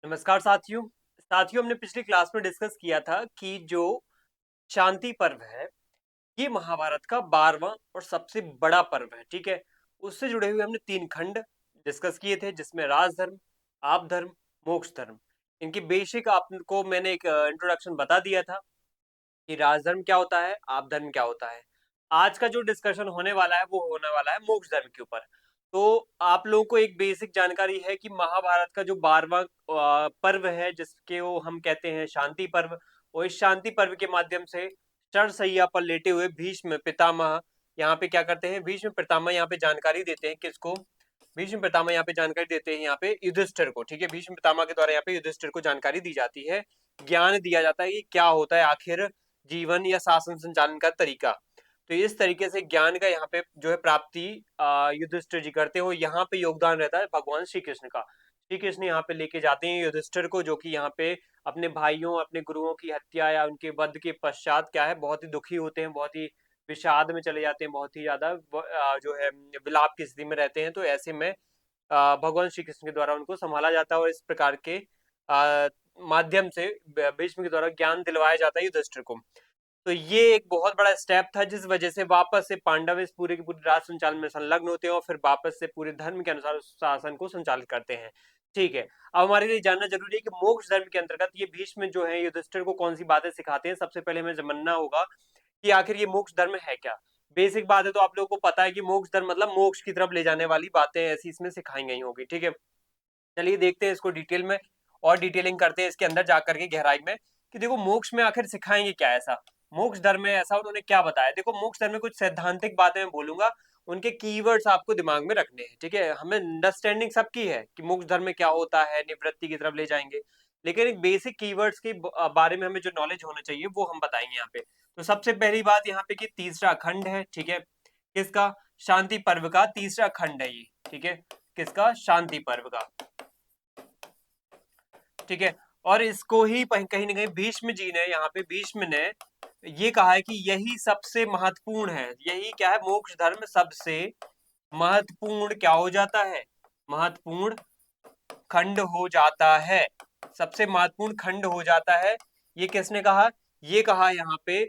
नमस्कार साथियों। हमने पिछली क्लास में डिस्कस किया था कि जो शांति पर्व है, ये महाभारत का 12वां और सबसे बड़ा पर्व है, ठीक है? उससे जुड़े हुए हमने 3 खंड डिस्कस किए थे जिसमें राजधर्म, आपधर्म, मोक्ष धर्म। इनकी बेसिक आपको मैंने एक इंट्रोडक्शन बता दिया था कि राजधर्म क्या होता है, आपधर्म क्या होता है। आज का जो डिस्कशन होने वाला है वो होने वाला है मोक्ष धर्म के ऊपर। तो आप लोगों को एक बेसिक जानकारी है कि महाभारत का जो 12वां पर्व है जिसके वो हम कहते हैं शांति पर्व, और इस शांति पर्व के माध्यम से चरसैया पर लेटे हुए भीष्म पितामह यहाँ पे क्या करते हैं, भीष्म पितामह यहाँ पे जानकारी देते हैं किसको, भीष्म पितामह यहाँ पे जानकारी देते हैं यहाँ पे युधिष्ठिर को, ठीक है? भीष्म पितामह के द्वारा यहाँ पे युधिष्ठिर को जानकारी दी जाती है, ज्ञान दिया जाता है कि क्या होता है आखिर जीवन या शासन संचालन का तरीका। तो इस तरीके से ज्ञान का यहाँ पे जो है प्राप्ति युधिष्ठिर जी करते हो, यहाँ पे योगदान रहता है भगवान श्री कृष्ण का। श्री कृष्ण यहाँ पे लेके जाते हैं युधिष्ठिर को, जो कि यहाँ पे अपने भाइयों अपने गुरुओं की हत्या या उनके वध के पश्चात क्या है बहुत ही दुखी होते हैं, बहुत ही विषाद में चले जाते हैं, बहुत ही ज्यादा जो है विलाप की स्थिति में रहते हैं। तो ऐसे में भगवान श्री कृष्ण के द्वारा उनको संभाला जाता है और इस प्रकार के माध्यम से भीष्म के द्वारा ज्ञान दिलवाया जाता है युधिष्ठिर को। तो ये एक बहुत बड़ा स्टेप था जिस वजह से वापस से पांडव इस पूरे की पूरी राज संचालन में संलग्न होते हैं और फिर वापस से पूरे धर्म के अनुसार उस शासन को संचालित करते हैं। ठीक है, अब हमारे लिए जानना जरूरी है कि मोक्ष धर्म के अंतर्गत ये भीष्म जो है युधिष्ठिर को कौन सी बातें सिखाते हैं। सबसे पहले हमें जानना होगा कि आखिर ये मोक्ष धर्म है क्या। बेसिक बात है तो आप लोगों को पता है कि मोक्ष धर्म मतलब मोक्ष की तरफ ले जाने वाली बातें ऐसी इसमें सिखाई गई होगी, ठीक है? चलिए देखते हैं इसको डिटेल में और डिटेलिंग करते हैं इसके अंदर जाकर के गहराई में कि देखो मोक्ष में आखिर सिखाएंगे क्या ऐसा, मोक्ष धर्म में ऐसा उन्होंने क्या बताया। देखो मोक्ष धर्म में कुछ सैद्धांतिक बातें मैं बोलूंगा, उनके कीवर्ड्स आपको दिमाग में रखने हैं, ठीक है? हमें अंडरस्टैंडिंग सबकी है कि मोक्ष धर्म में क्या होता है, निवृत्ति की तरफ ले जाएंगे, लेकिन एक बेसिक कीवर्ड्स के बारे में हमें जो नॉलेज होना चाहिए वो हम बताएंगे यहाँ पे। तो सबसे पहली बात यहाँ पे कि तीसरा खंड है, ठीक है? किसका? शांति पर्व का तीसरा खंड है ये, ठीक है? किसका? शांति पर्व का, ठीक है? और इसको ही कहीं ना कहीं भीष्म जी ने यहाँ पे भीष्म ने ये कहा है कि यही सबसे महत्वपूर्ण है, यही क्या है, मोक्ष धर्म सबसे महत्वपूर्ण क्या हो जाता है, महत्वपूर्ण खंड हो जाता है, सबसे महत्वपूर्ण खंड हो जाता है। ये किसने कहा? ये कहा यहाँ पे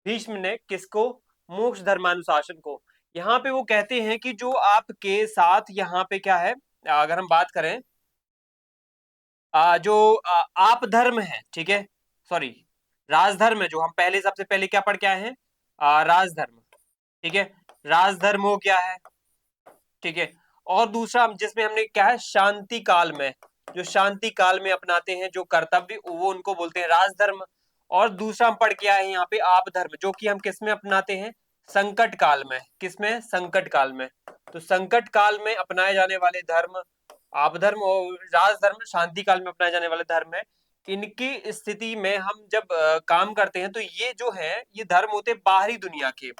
भीष्म ने, किसको? मोक्ष धर्मानुशासन को। यहाँ पे वो कहते हैं कि जो आपके साथ यहाँ पे क्या है, अगर हम बात करें जो आप धर्म है, ठीक है, सॉरी राजधर्म है, जो हम पहले सबसे पहले क्या पढ़ के आए हैं, राजधर्म, ठीक है? राजधर्म हो क्या है, ठीक है? और दूसरा जिसमें हमने क्या है, शांति काल में, जो शांति काल में अपनाते हैं जो कर्तव्य वो उनको बोलते हैं राजधर्म। और दूसरा हम पढ़ के आए हैं यहाँ पे आप धर्म, जो कि हम किस में अपनाते हैं, संकट काल में। किसमें? संकट काल में। तो संकट काल में अपनाए जाने वाले धर्म आप धर्म और राजधर्म शांति काल में अपनाए जाने वाले धर्म है। इनकी स्थिति में हम जब काम करते हैं तो ये जो है ये धर्म होते हैं बाहरी दुनिया के।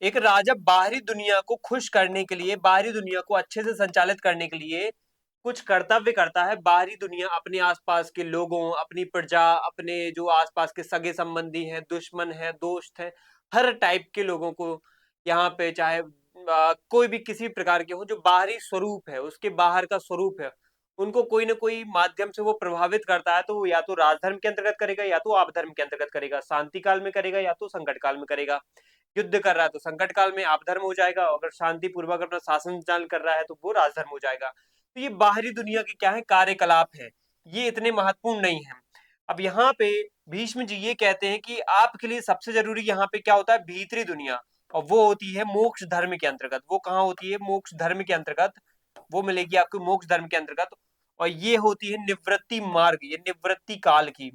एक राजा बाहरी दुनिया को खुश करने के लिए, बाहरी दुनिया को अच्छे से संचालित करने के लिए कुछ कर्तव्य करता है। बाहरी दुनिया अपने आसपास के लोगों, अपनी प्रजा, अपने जो आसपास के सगे संबंधी हैं, दुश्मन हैं, दोस्त हैं, हर टाइप के लोगों को यहाँ पे चाहे कोई भी किसी प्रकार के हो, जो बाहरी स्वरूप है, उसके बाहर का स्वरूप है, उनको कोई ना कोई माध्यम से वो प्रभावित करता है। तो वो या तो राजधर्म के अंतर्गत करेगा या तो आपधर्म के अंतर्गत करेगा, शांति काल में करेगा या तो संकट काल में करेगा। युद्ध कर रहा है तो संकट काल में आपधर्म हो जाएगा, अगर शांति पूर्वक अपना शासन संचालन कर रहा है तो वो राजधर्म हो जाएगा। तो ये बाहरी दुनिया के क्या है, कार्यकलाप है, ये इतने महत्वपूर्ण नहीं है। अब यहाँ पे भीष्म जी ये कहते हैं कि आपके लिए सबसे जरूरी यहाँ पे क्या होता है, भीतरी दुनिया, और वो होती है मोक्ष धर्म के अंतर्गत। वो कहाँ होती है? मोक्ष धर्म के अंतर्गत, वो मिलेगी आपको मोक्ष धर्म के अंतर्गत। और ये होती है निवृत्ति मार्ग, ये निवृत्ति काल की।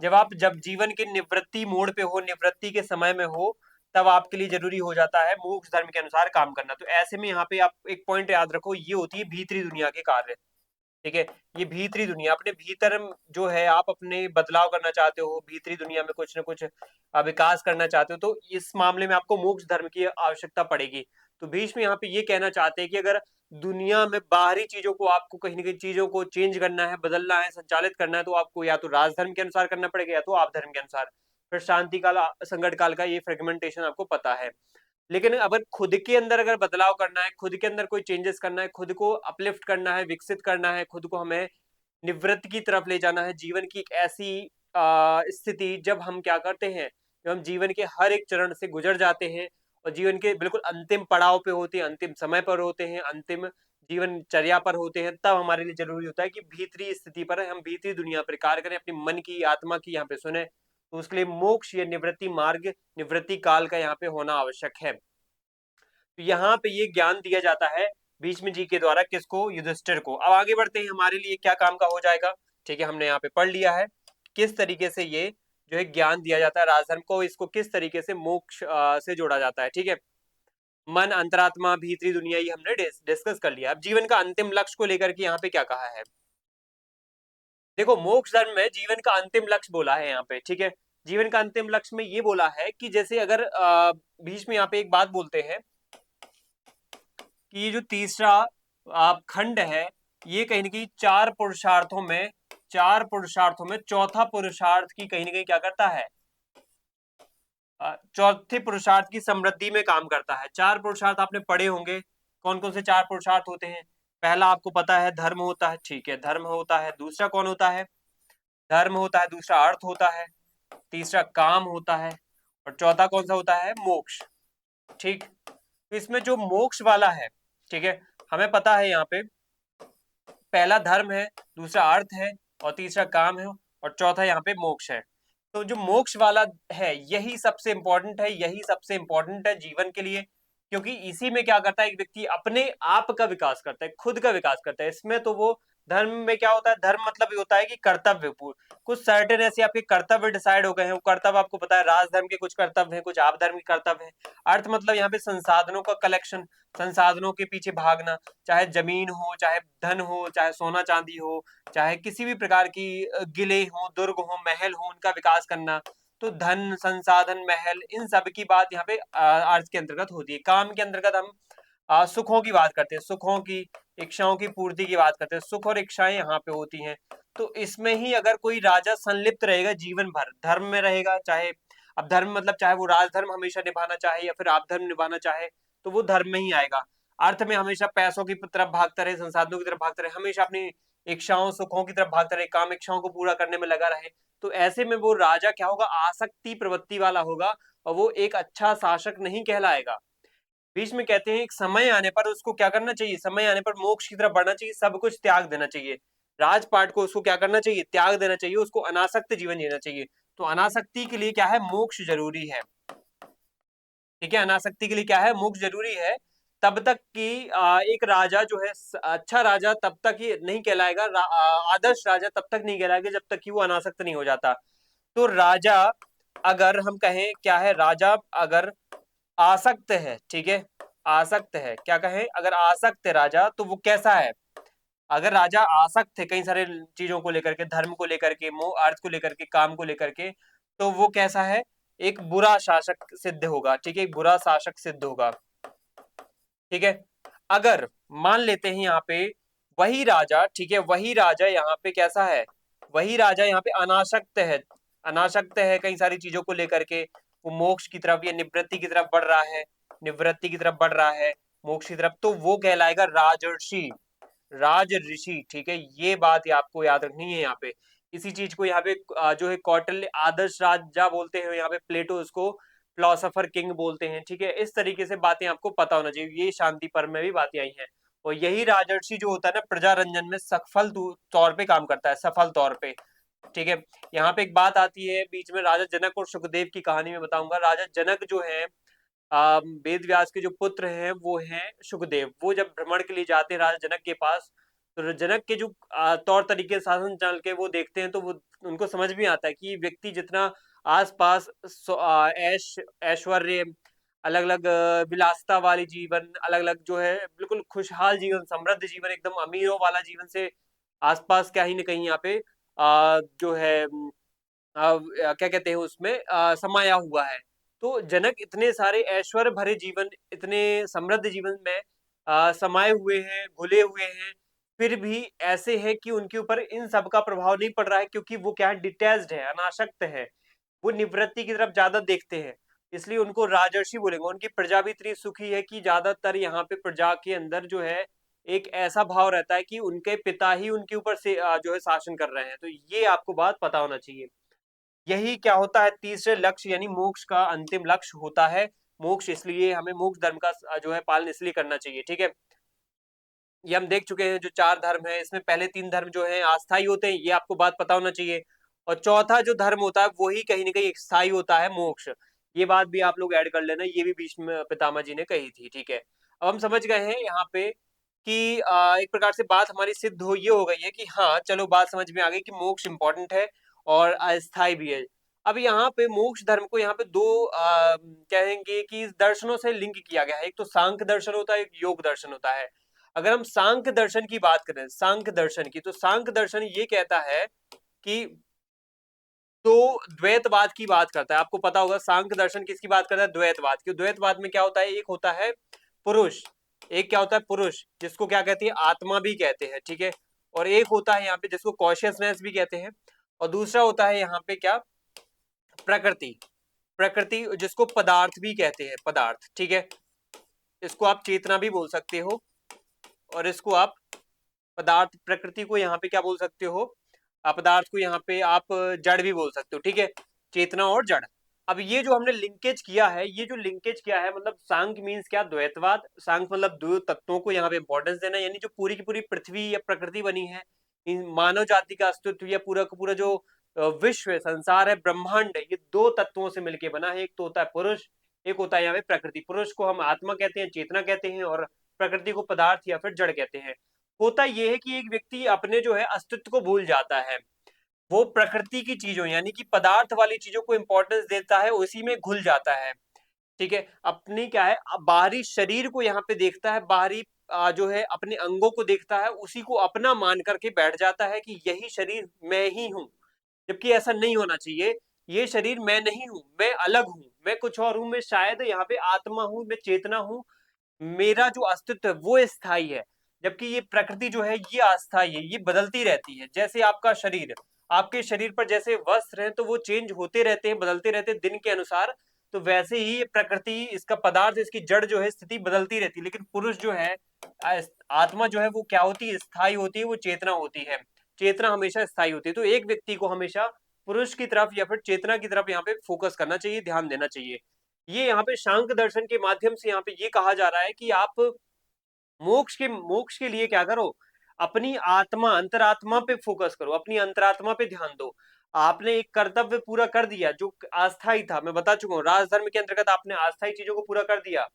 जब जीवन के निवृत्ति मोड़ पे हो, निवृत्ति के समय में हो, तब आपके लिए जरूरी हो जाता है मोक्ष धर्म के अनुसार काम करना। तो ऐसे में यहाँ पे आप एक पॉइंट याद रखो, ये होती है भीतरी दुनिया के कार्य, ठीक है? ये भीतरी दुनिया, अपने भीतर जो है आप अपने बदलाव करना चाहते हो, भीतरी दुनिया में कुछ ना कुछ विकास करना चाहते हो, तो इस मामले में आपको मोक्ष धर्म की आवश्यकता पड़ेगी। तो भीष्म यहाँ पे ये कहना चाहते हैं कि अगर दुनिया में बाहरी चीजों को आपको कहीं ना कहीं चीजों को चेंज करना है, बदलना है, संचालित करना है, तो आपको या तो राजधर्म के अनुसार करना पड़ेगा या तो आप धर्म के अनुसार। फिर शांति काल संकट काल का ये फ्रेगमेंटेशन आपको पता है। लेकिन अगर खुद के अंदर अगर बदलाव करना है, खुद के अंदर कोई चेंजेस करना है, खुद को अपलिफ्ट करना है, विकसित करना है, खुद को हमें निवृत्ति की तरफ ले जाना है, जीवन की एक ऐसी स्थिति जब हम क्या करते हैं, जब हम जीवन के हर एक चरण से गुजर जाते हैं और जीवन के बिल्कुल अंतिम पड़ाव पे होते हैं, अंतिम समय पर होते हैं, अंतिम जीवनचर्या पर होते हैं, तब हमारे लिए जरूरी होता है कि भीतरी स्थिति पर हम भीतरी दुनिया पर कार्य करें, अपनी मन की आत्मा की यहाँ पे सुने। तो उसके लिए मोक्ष या निवृत्ति मार्ग, निवृत्ति काल का यहाँ पे होना आवश्यक है। तो यहाँ पे ये ज्ञान दिया जाता है भीष्म जी के द्वारा, किसको? युधिष्ठिर को। अब आगे बढ़ते हैं, हमारे लिए क्या काम का हो जाएगा। ठीक है, हमने यहाँ पे पढ़ लिया है किस तरीके से ये जो है ज्ञान दिया जाता है राजधर्म को, इसको किस तरीके से मोक्ष से जोड़ा जाता है। ठीक है, मन, अंतरात्मा, भीतरी दुनिया, ये हमने डिस्कस कर लिया। अब जीवन का अंतिम लक्ष्य को लेकर के यहाँ पे क्या कहा है, देखो मोक्ष धर्म में जीवन का अंतिम लक्ष्य बोला है यहाँ पे। ठीक है, जीवन का अंतिम लक्ष्य में ये बोला है कि जैसे अगर भीष्म यहाँ पे एक बात बोलते हैं कि ये जो तीसरा खंड है, ये कहीं ना कहीं चार पुरुषार्थों में चौथा पुरुषार्थ की कहीं ना कहीं क्या करता है, चौथे पुरुषार्थ की समृद्धि में काम करता है। चार पुरुषार्थ आपने पढ़े होंगे, कौन कौन से चार पुरुषार्थ होते हैं? पहला आपको पता है धर्म होता है, ठीक है, धर्म होता है। दूसरा कौन होता है? धर्म होता है। दूसरा अर्थ होता है। तीसरा काम होता है। और चौथा कौन सा होता है? मोक्ष। ठीक, तो इसमें जो मोक्ष वाला है, ठीक है, हमें पता है यहाँ पे पहला धर्म है, दूसरा अर्थ है, और तीसरा काम है, और चौथा यहाँ पे मोक्ष है। तो जो मोक्ष वाला है यही सबसे इंपॉर्टेंट है, यही सबसे इंपॉर्टेंट है जीवन के लिए, क्योंकि इसी में क्या करता है एक व्यक्ति अपने आप का विकास करता है, खुद का विकास करता है। इसमें तो वो धर्म में क्या होता है, धर्म मतलब ये होता है कि कर्तव्य, कुछ सर्टेन ऐसे आपके कर्तव्य डिसाइड हो गए हैं। वो कर्तव्य आपको पता है, राजधर्म के कुछ कर्तव्य हैं, कुछ आप धर्म के कर्तव्य हैं। अर्थ मतलब यहाँ पे संसाधनों का कलेक्शन, संसाधनों के पीछे भागना, चाहे जमीन हो, चाहे धन हो, चाहे सोना चांदी हो, चाहे किसी भी प्रकार की किले हो, दुर्ग हो, महल हो, उनका विकास करना। तो धन, संसाधन, महल, इन सब की बात यहाँ पे अर्थ के अंतर्गत होती है। काम के अंतर्गत हम सुखों की बात करते हैं, सुखों की, इच्छाओं की पूर्ति की बात करते हैं। सुख और इच्छाएं यहाँ पे होती हैं। तो इसमें ही अगर कोई राजा संलिप्त रहेगा जीवन भर, धर्म में रहेगा, चाहे अब धर्म मतलब चाहे वो राजधर्म हमेशा निभाना चाहे या फिर आप धर्म निभाना चाहे, तो वो धर्म में ही आएगा। अर्थ में हमेशा पैसों की तरफ भागता रहे, संसाधनों की तरफ भागता रहे, हमेशा अपनी इच्छाओं, सुखों की तरफ भागता रहे, काम इच्छाओं को पूरा करने में लगा रहे, तो ऐसे में वो राजा क्या होगा, आसक्ति प्रवृत्ति वाला होगा, और वो एक अच्छा शासक नहीं कहलाएगा। बीच में कहते हैं एक समय आने पर उसको क्या करना चाहिए, समय आने पर मोक्ष की तरफ बढ़ना चाहिए, सब कुछ त्याग देना चाहिए। राजपाट को उसको क्या करना चाहिए, त्याग देना चाहिए, उसको अनासक्त जीवन जीना चाहिए। तो अनासक्ति के लिए क्या है, मोक्ष जरूरी है। ठीक है, अनासक्ति के लिए क्या है, मोक्ष जरूरी है। तब तक कि एक राजा जो है अच्छा राजा तब तक ही नहीं कहलाएगा, आदर्श राजा तब तक नहीं कहलाएगा जब तक कि वो अनासक्त नहीं हो जाता। तो राजा अगर हम कहें क्या है, राजा अगर आसक्त है, ठीक है, आसक्त है, क्या कहें, अगर आसक्त है राजा तो वो कैसा है? अगर राजा आसक्त है कई सारे चीजों को लेकर के, धर्म को लेकर के, मोह, अर्थ को लेकर के, काम को लेकर के, तो वो कैसा है, एक बुरा शासक सिद्ध होगा। ठीक है, एक बुरा शासक सिद्ध होगा। ठीक है, अगर मान लेते हैं यहाँ पे वही राजा, ठीक है, वही राजा यहाँ पे कैसा है, वही राजा यहाँ पे अनासक्त है, अनासक्त है कई सारी चीजों को लेकर के, वो मोक्ष की तरफ या निवृत्ति की तरफ बढ़ रहा है, निवृत्ति की तरफ बढ़ रहा है, मोक्ष की तरफ, तो वो कहलाएगा राजर्षि, राज ऋषि। ठीक है, ये बात आपको याद रखनी है यहाँ पे। इसी चीज को यहाँ पे जो है कौटिल्य आदर्श राजा बोलते हैं, यहाँ पे प्लेटो उसको फिलोसोफर किंग बोलते हैं। ठीक है, इस तरीके से बातें आपको पता होना चाहिए, ये शांति पर्व में भी बातें आई हैं। और यही राजर्षि जो होता है ना, प्रजारंजन में सफल तौर पे काम करता है, सफल तौर पे। ठीक है, यहाँ पे एक बात आती है बीच में, राजा जनक और सुखदेव की कहानी में बताऊंगा। राजा जनक जो है वेद व्यास के जो पुत्र हैं वो हैं सुखदेव। वो जब भ्रमण के लिए जाते हैं राजा जनक के पास, तो जनक के जो तौर तरीके शासन चल के वो देखते हैं, तो वो उनको समझ में आता है कि व्यक्ति जितना आसपास ऐश ऐश्वर्य, अलग अलग विलासिता वाली जीवन, अलग अलग जो है बिल्कुल खुशहाल जीवन, समृद्ध जीवन, एकदम अमीरों वाला जीवन से आसपास कहीं ना कहीं यहाँ पे जो है क्या कहते हैं उसमें समाया हुआ है। तो जनक इतने सारे ऐश्वर्य भरे जीवन, इतने समृद्ध जीवन में समाये हुए हैं, घुले हुए हैं, फिर भी ऐसे है कि उनके ऊपर इन सब का प्रभाव नहीं पड़ रहा है, क्योंकि वो क्या है, डिटैच्ड है, अनासक्त है, वो निवृत्ति की तरफ ज्यादा देखते हैं। इसलिए उनको राजर्षि बोलेंगे। उनकी प्रजा भी इतनी सुखी है कि ज्यादातर यहाँ पे प्रजा के अंदर जो है एक ऐसा भाव रहता है कि उनके पिता ही उनके ऊपर से जो है शासन कर रहे हैं। तो ये आपको बात पता होना चाहिए। यही क्या होता है, तीसरे लक्ष्य यानी मोक्ष का अंतिम लक्ष्य होता है मोक्ष। इसलिए हमें मोक्ष धर्म का जो है पालन इसलिए करना चाहिए, ठीक है। ये हम देख चुके हैं जो चार धर्म है, इसमें पहले तीन धर्म जो है अस्थायी होते हैं, ये आपको बात पता होना चाहिए। और चौथा जो धर्म होता है वही कहीं ना कहीं स्थायी होता है, मोक्ष। ये बात भी आप लोग ऐड कर लेना, ये भी भीष्म पितामह जी ने कही थी, ठीक है। अब हम समझ गए हैं यहाँ पे कि एक प्रकार से बात हमारी सिद्ध हो ये हो गई है कि हाँ चलो बात समझ में आ गई कि मोक्ष इंपॉर्टेंट है और अस्थायी भी है। अब यहाँ पे मोक्ष धर्म को यहाँ पे दो कहेंगे कि दर्शनों से लिंक किया गया है। एक तो सांख्य दर्शन होता है, एक योग दर्शन होता है। अगर हम सांख्य दर्शन की बात करें, सांख्य दर्शन की, तो सांख्य दर्शन ये कहता है कि तो द्वैतवाद की बात करता है। आपको पता होगा सांख्य दर्शन किसकी बात करता है, द्वैतवाद की। द्वैतवाद में क्या होता है, एक होता है पुरुष, एक क्या होता है पुरुष जिसको क्या कहते हैं आत्मा भी कहते हैं, ठीक है। और एक होता है यहाँ पे जिसको कॉन्शियसनेस भी कहते हैं। और दूसरा होता है यहाँ पे क्या, प्रकृति। प्रकृति जिसको पदार्थ भी कहते हैं, पदार्थ, ठीक है। इसको आप चेतना भी बोल सकते हो और इसको आप पदार्थ, प्रकृति को यहाँ पे क्या बोल सकते हो, अपदार्थ को यहाँ पे आप जड़ भी बोल सकते हो, ठीक है। चेतना और जड़। अब ये जो हमने लिंकेज किया है, ये जो लिंकेज किया है मतलब सांख्य मीन्स क्या, द्वैतवाद। सांख्य मतलब दो तत्वों को यहाँ पे इंपॉर्टेंस देना, यानी जो पूरी की पूरी पृथ्वी या प्रकृति बनी है, इन मानव जाति का अस्तित्व या पूरा का पूरा जो विश्व है, संसार है, ब्रह्मांड है, ये दो तत्वों से मिलकर बना है। एक तो होता है पुरुष, एक होता है यहाँ पे प्रकृति। पुरुष को हम आत्मा कहते हैं, चेतना कहते हैं, और प्रकृति को पदार्थ या फिर जड़ कहते हैं। होता यह है कि एक व्यक्ति अपने जो है अस्तित्व को भूल जाता है, वो प्रकृति की चीजों यानी कि पदार्थ वाली चीजों को इंपॉर्टेंस देता है, उसी में घुल जाता है, ठीक है। अपनी क्या है बाहरी शरीर को यहाँ पे देखता है, बाहरी जो है अपने अंगों को देखता है, उसी को अपना मान करके बैठ जाता है कि यही शरीर मैं ही हूँ। जबकि ऐसा नहीं होना चाहिए। ये शरीर मैं नहीं हूँ, मैं अलग हूँ, मैं कुछ और हूँ, मैं शायद यहाँ पे आत्मा हूँ, मैं चेतना हूँ। मेरा जो अस्तित्व है वो स्थायी है, जबकि ये प्रकृति जो है ये अस्थायी है, ये बदलती रहती है। जैसे आपका शरीर, आपके शरीर पर जैसे वस्त्र हैं तो वो चेंज होते रहते हैं, बदलते रहते हैं दिन के अनुसार। तो वैसे ही प्रकृति, इसका पदार्थ, इसकी जड़ जो है स्थिति बदलती रहती है। लेकिन पुरुष जो है, आत्मा जो है वो क्या होती है, स्थायी होती है, वो चेतना होती है। चेतना हमेशा स्थायी होती है। तो एक व्यक्ति को हमेशा पुरुष की तरफ या फिर चेतना की तरफ यहाँ पे फोकस करना चाहिए, ध्यान देना चाहिए। ये यहाँ पे शांक दर्शन के माध्यम से यहाँ पे ये कहा जा रहा है कि आप मोक्ष के लिए क्या करो, अपनी आत्मा, अंतरात्मा पे फोकस करो, अपनी अंतरात्मा पे ध्यान दो। आपने एक कर्तव्य पूरा कर दिया जो अस्थाई था, मैं बता चुका हूँ। राजधर्म के अंतर्गत आपने अस्थाई चीजों को पूरा कर दिया,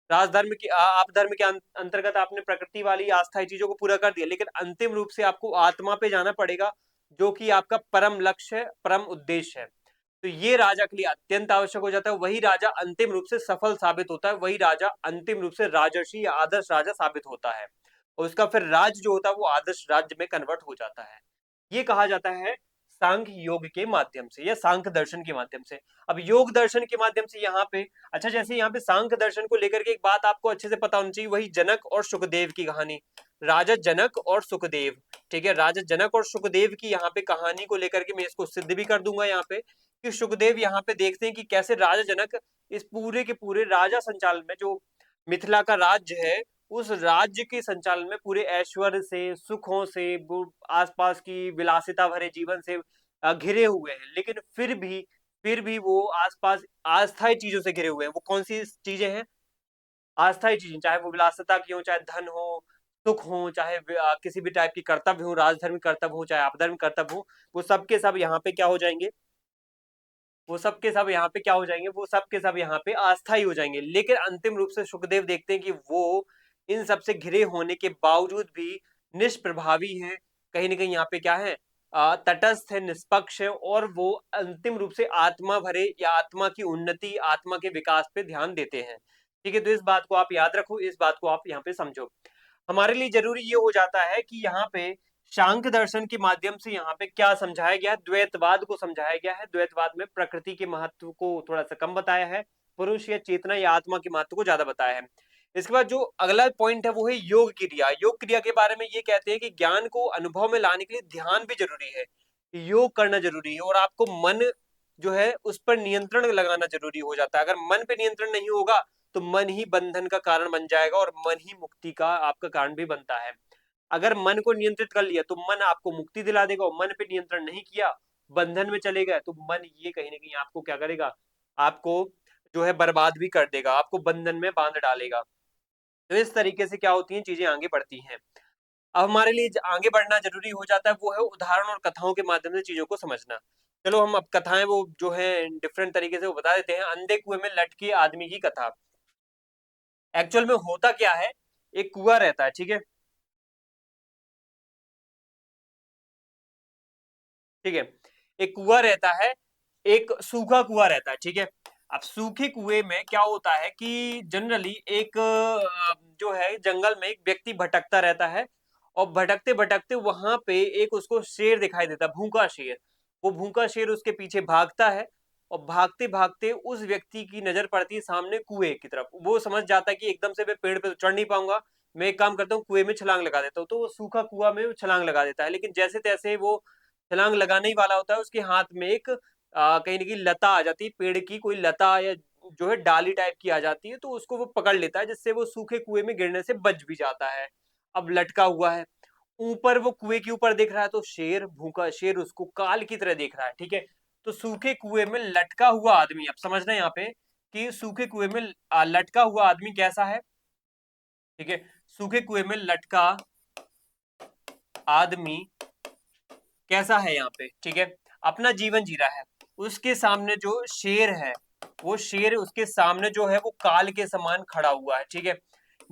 राजधर्म की आप धर्म के अंतर्गत आपने प्रकृति वाली अस्थाई चीजों को पूरा कर दिया। लेकिन अंतिम रूप से आपको आत्मा पे जाना पड़ेगा, जो कि आपका परम लक्ष्य है, परम उद्देश्य है। तो ये राजा के लिए अत्यंत आवश्यक हो जाता है। वही राजा अंतिम रूप से सफल साबित होता है, वही राजा अंतिम रूप से राजर्षि या आदर्श राजा साबित होता है, और उसका फिर राज्य जो होता है वो आदर्श राज्य में कन्वर्ट हो जाता है। ये कहा जाता है सांख्य योग के माध्यम से या सांख्य दर्शन के माध्यम से। अब योग दर्शन के माध्यम से यहाँ पे, अच्छा जैसे यहाँ पे सांख्य दर्शन को लेकर के एक बात आपको अच्छे से पता होनी चाहिए, वही जनक और सुखदेव की कहानी। राजा जनक और सुखदेव, ठीक है, राजा जनक और सुखदेव की यहाँ पे कहानी को लेकर के मैं इसको सिद्ध भी कर दूंगा यहाँ पे, कि सुखदेव यहाँ पे देखते हैं कि कैसे राजा जनक इस पूरे के पूरे राजा संचालन में, जो मिथिला का राज्य है, उस राज्य के संचालन में पूरे ऐश्वर्य से, सुखों से, आसपास की विलासिता भरे जीवन से घिरे हुए हैं। लेकिन फिर भी वो आसपास अस्थायी चीजों से घिरे हुए हैं। वो कौन सी चीजें हैं, अस्थायी चीजें, चाहे वो विलासिता की हो, चाहे धन हो, सुख हो, चाहे किसी भी टाइप की कर्तव्य हो, राजधर्म कर्तव्य हो, चाहे अपधर्म कर्तव्य हो, वो सब के सब यहाँ पे क्या हो जाएंगे, वो सब के सब यहाँ पे क्या हो जाएंगे, वो सब के सब यहाँ पे अस्थायी हो जाएंगे। लेकिन अंतिम रूप से सुखदेव देखते हैं कि वो इन सबसे घिरे होने के बावजूद भी निष्प्रभावी हैं, कहीं ना कहीं यहाँ पे क्या है, तटस्थ है, निष्पक्ष है, और वो अंतिम रूप से आत्मा भरे या आत्मा की उन्नति, आत्मा के विकास पे ध्यान देते हैं, ठीक है। तो इस बात को आप याद रखो, इस बात को आप यहाँ पे समझो। हमारे लिए जरूरी ये हो जाता है कि यहाँ पे शांक दर्शन के माध्यम से यहाँ पे क्या समझाया गया है, द्वैतवाद को समझाया गया है। द्वैतवाद में प्रकृति के महत्व को थोड़ा सा कम बताया है, पुरुष या चेतना या आत्मा के महत्व को ज्यादा बताया है। इसके बाद जो अगला पॉइंट है वो है योग क्रिया। योग क्रिया के बारे में ये कहते हैं कि ज्ञान को अनुभव में लाने के लिए ध्यान भी जरूरी है, योग करना जरूरी है, और आपको मन जो है उस पर नियंत्रण लगाना जरूरी हो जाता है। अगर मन पे नियंत्रण नहीं होगा तो मन ही बंधन का कारण बन जाएगा और मन ही मुक्ति का आपका कारण भी बनता है। अगर मन को नियंत्रित कर लिया तो मन आपको मुक्ति दिला देगा, और मन पे नियंत्रण नहीं किया, बंधन में चले गए, तो मन ये कहीं ना कहीं आपको क्या करेगा, आपको जो है बर्बाद भी कर देगा, आपको बंधन में बांध डालेगा। तो इस तरीके से क्या होती हैं चीजें आगे बढ़ती हैं। अब हमारे लिए आगे बढ़ना जरूरी हो जाता है वो है उदाहरण और कथाओं के माध्यम से चीजों को समझना। चलो हम अब कथाएं वो जो है डिफरेंट तरीके से वो बता देते हैं। अंधे कुएं में लटके आदमी की कथा। एक्चुअल में होता क्या है, एक कुआं रहता है, ठीक है, ठीक है, एक कुआं रहता है, एक सूखा कुआं रहता है, ठीक है। अब सूखे कुएं में क्या होता है कि जनरली एक जो है जंगल में एक व्यक्ति भटकता रहता है, और भटकते भटकते वहां पे एक उसको शेर दिखाई देता है, भूखा शेर। वो भूखा शेर उसके पीछे भागता है, और भागते भागते उस व्यक्ति की नजर पड़ती है सामने कुएं की तरफ। वो समझ जाता है कि एकदम से मैं पेड़ पे तो चढ़ नहीं पाऊंगा, मैं एक काम करता हूँ कुएं में छलांग लगा देता हूँ। तो वो सूखा कुआं में छलांग लगा देता है, लेकिन जैसे तैसे वो छलांग लगाने ही वाला होता है, उसके हाथ में एक कहीं ना कहीं लता आ जाती है, पेड़ की कोई लता या जो है डाली टाइप की आ जाती है, तो उसको वो पकड़ लेता है, जिससे वो सूखे कुएं में गिरने से बच भी जाता है। अब लटका हुआ है ऊपर, वो कुएं के ऊपर देख रहा है, तो शेर, भूखा शेर उसको काल की तरह देख रहा है, ठीक है। तो सूखे कुएं में लटका हुआ आदमी, अब समझना यहाँ पे कि सूखे कुएं में लटका हुआ आदमी कैसा है, ठीक है। सूखे कुएं में लटका आदमी कैसा है यहाँ पे, ठीक है, अपना जीवन जी रहा है। उसके सामने जो शेर है, वो शेर उसके सामने जो है वो काल के समान खड़ा हुआ है, ठीक है।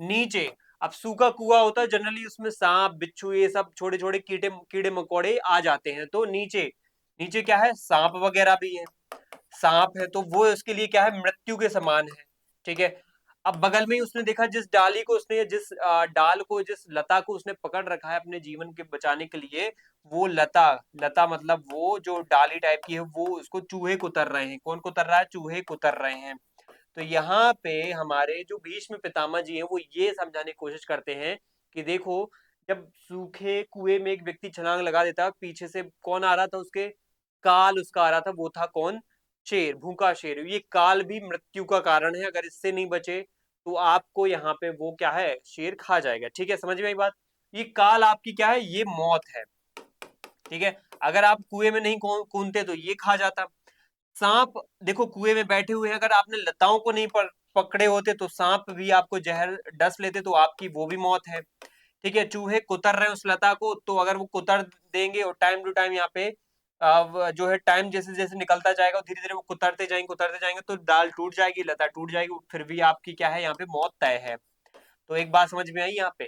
नीचे, अब सूखा कुआं होता है जनरली, उसमें सांप बिच्छू ये सब छोटे छोटे कीड़े कीड़े मकोड़े आ जाते हैं, तो नीचे नीचे क्या है, सांप वगैरह भी है। सांप है तो वो उसके लिए क्या है, मृत्यु के समान है, ठीक है। अब बगल में ही उसने देखा, जिस डाली को उसने, जिस डाल को, जिस लता को उसने पकड़ रखा है अपने जीवन के बचाने के लिए, वो लता, लता मतलब वो जो डाली टाइप की है, वो उसको चूहे कुतर रहे हैं। कौन कुतर रहा है, चूहे कुतर रहे हैं। तो यहाँ पे हमारे जो भीष्म पितामह जी हैं वो ये समझाने की कोशिश करते हैं कि देखो, जब सूखे कुएं में एक व्यक्ति छलांग लगा देता, पीछे से कौन आ रहा था उसके, काल उसका आ रहा था, वो था कौन, शेर, भूखा शेर। ये काल भी मृत्यु का कारण है, अगर इससे नहीं बचे तो आपको यहाँ पे वो क्या है, शेर खा जाएगा, ठीक है, समझ में आई बात। ये काल आपकी क्या है, ये मौत है, ठीक है। अगर आप कुएं में नहीं कूदते तो ये खा जाता। सांप, देखो कुएं में बैठे हुए हैं, अगर आपने लताओं को नहीं पकड़े होते तो सांप भी आपको जहर डस लेते, तो आपकी वो भी मौत है, ठीक है। चूहे कुतर रहे हैं उस लता को, तो अगर वो कुतर देंगे और टाइम टू टाइम यहाँ पे जो है टाइम जैसे जैसे निकलता जाएगा, धीरे धीरे वो कुतरते जाएंगे, तो डाल टूट जाएगी, लता टूट जाएगी, फिर भी आपकी क्या है, यहाँ पे मौत तय है। तो एक बात समझ में आई यहाँ पे,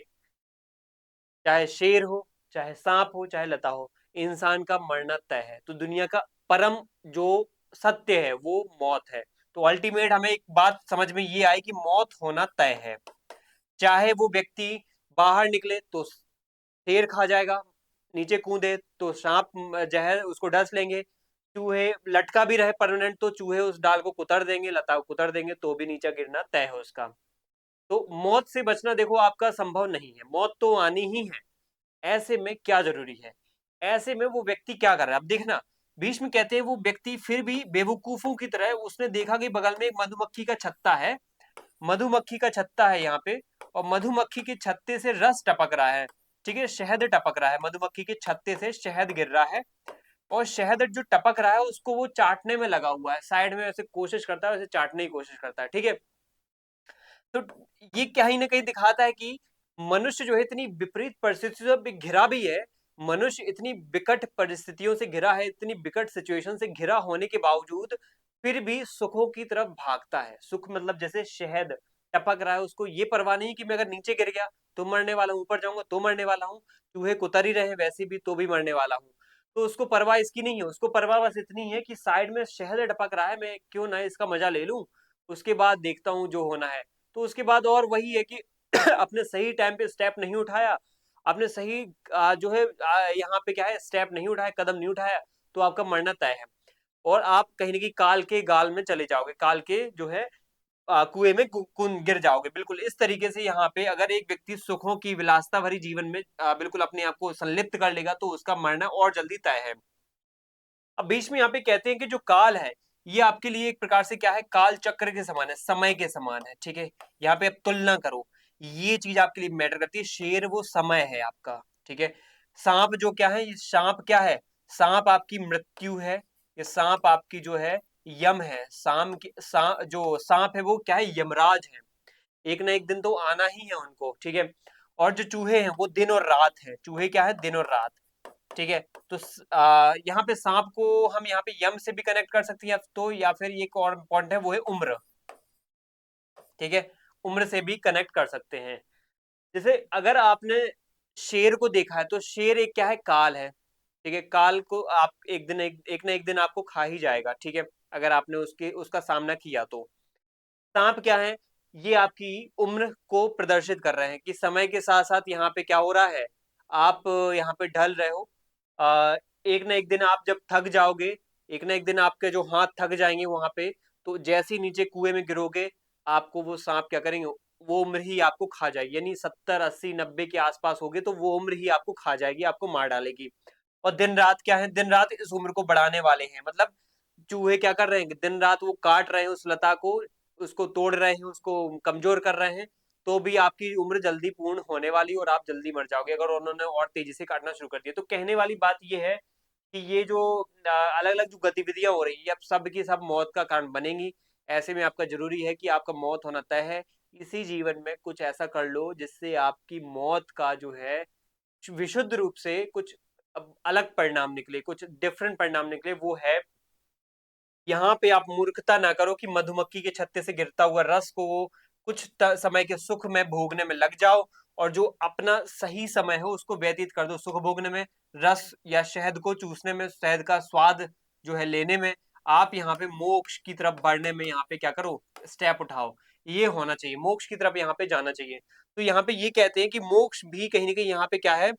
चाहे शेर हो, चाहे सांप हो, चाहे लता हो, इंसान का मरना तय है। तो दुनिया का परम जो सत्य है वो मौत है। तो अल्टीमेट हमें एक बात समझ में ये आई कि मौत होना तय है। चाहे वो व्यक्ति बाहर निकले तो शेर खा जाएगा, नीचे कूदे तो सांप जहर उसको डस लेंगे, चूहे लटका भी रहे परमानेंट तो चूहे उस डाल को कुतर देंगे, लता को कुतर देंगे, तो भी नीचे गिरना तय है उसका। तो मौत से बचना देखो आपका संभव नहीं है, मौत तो आनी ही है। ऐसे में क्या जरूरी है, ऐसे में वो व्यक्ति क्या कर रहा है, अब देखना। भीष्म कहते हैं वो व्यक्ति फिर भी बेवकूफों की तरह, उसने देखा कि बगल में एक मधुमक्खी का छत्ता है, मधुमक्खी का छत्ता है यहाँ पे, और मधुमक्खी के छत्ते से रस टपक रहा है, ठीक है, शहद टपक रहा है, मधुमक्खी के छत्ते से शहद गिर रहा है, और शहद जो टपक रहा है उसको वो चाटने में लगा हुआ है, साइड में ऐसे कोशिश करता है, वैसे चाटने की कोशिश करता है, ठीक है। तो ये कहीं ना कहीं दिखाता है कि मनुष्य जो है इतनी विपरीत परिस्थितियों से घिरा भी है, मनुष्य इतनी विकट परिस्थितियों से घिरा है, इतनी विकट सिचुएशन से घिरा होने के बावजूद फिर भी सुखों की तरफ भागता है। सुख मतलब जैसे शहद टपक रहा है, उसको ये परवाह नहीं कि मैं अगर नीचे गिर गया तो मरने वाला हूं, ऊपर जाऊंगा तो मरने वाला हूँ, चूहे कुतर ही रहे वैसे भी तो भी मरने वाला हूँ। तो उसको परवाह इसकी नहीं है, उसको परवाह बस इतनी है कि साइड में शहद टपक रहा है, मैं क्यों ना इसका मजा ले लूं, उसके बाद देखता हूँ जो होना है। तो उसके बाद और वही है कि अपने सही टाइम पे स्टेप नहीं उठाया, आपने सही जो है यहाँ पे क्या है, स्टेप नहीं उठाया, कदम नहीं उठाया, तो आपका मरना तय है, और आप कहीं ना कहीं काल के गाल में चले जाओगे, काल के जो है कुएं में गिर जाओगे। बिल्कुल इस तरीके से यहाँ पे अगर एक व्यक्ति सुखों की विलासता भरी जीवन में बिल्कुल अपने आप को संलिप्त कर लेगा तो उसका मरना और जल्दी तय है। अब बीच में यहाँ पे कहते हैं कि जो काल है ये आपके लिए एक प्रकार से क्या है, काल चक्र के समान है, समय के समान है, ठीक है। यहाँ पे आप तुलना करो, ये चीज आपके लिए मैटर करती है। शेर वो समय है आपका, ठीक है। सांप जो क्या है, ये सांप क्या है, सांप आपकी मृत्यु है, ये सांप आपकी जो है यम है। जो सांप है वो क्या है, यमराज है, एक ना एक दिन तो आना ही है उनको, ठीक है। और जो चूहे हैं वो दिन और रात है, चूहे क्या है, दिन और रात, ठीक है। तो यहाँ पे सांप को हम यहाँ पे यम से भी कनेक्ट कर सकते हैं, या फिर एक और पॉइंट है वो है उम्र, ठीक है। उम्र से भी कनेक्ट कर सकते हैं। जैसे अगर आपने शेर को देखा है तो शेर एक क्या है, काल है, ठीक है। काल को आप एक ना एक दिन आपको खा ही जाएगा, ठीक है, अगर आपने उसका सामना किया तो। सांप क्या है, ये आपकी उम्र को प्रदर्शित कर रहे हैं कि समय के साथ साथ यहाँ पे क्या हो रहा है, आप यहाँ पे ढल रहे हो। एक ना एक दिन आप जब थक जाओगे, एक ना एक दिन आपके जो हाथ थक जाएंगे वहां पे, तो जैसे ही नीचे कुएं में गिरोगे, आपको वो सांप क्या करेंगे, वो उम्र ही आपको खा जाएगी। यानी 70 80 90 के आसपास होगे तो वो उम्र ही आपको खा जाएगी, आपको मार डालेगी। और दिन रात क्या है, दिन रात इस उम्र को बढ़ाने वाले हैं। मतलब चूहे क्या कर रहे हैं, दिन रात वो काट रहे हैं उस लता को, उसको तोड़ रहे हैं, उसको कमजोर कर रहे हैं, तो भी आपकी उम्र जल्दी पूर्ण होने वाली और आप जल्दी मर जाओगे अगर उन्होंने और तेजी से काटना शुरू कर दिया। तो कहने वाली बात ये है कि ये जो अलग अलग जो गतिविधियां हो रही है अब सब की सब मौत का कारण बनेंगी। ऐसे में आपका जरूरी है कि आपका मौत होना तय है। इसी जीवन में कुछ ऐसा कर लो जिससे आपकी मौत का जो है विशुद्ध रूप से कुछ अलग परिणाम निकले, कुछ डिफरेंट परिणाम निकले। वो है, यहाँ पे आप मूर्खता ना करो कि मधुमक्खी के छत्ते से गिरता हुआ रस को कुछ समय के सुख में भोगने में लग जाओ, और जो अपना सही समय हो उसको व्यतीत कर दो सुख भोगने में, रस या शहद को चूसने में, शहद का स्वाद जो है लेने में। आप यहाँ पे मोक्ष की तरफ बढ़ने में यहाँ पे क्या करो, स्टेप उठाओ। ये होना चाहिए, मोक्ष की तरफ यहाँ पे जाना चाहिए। तो यहाँ पे ये कहते हैं कि मोक्ष भी कहीं ना कहीं यहाँ पे क्या है,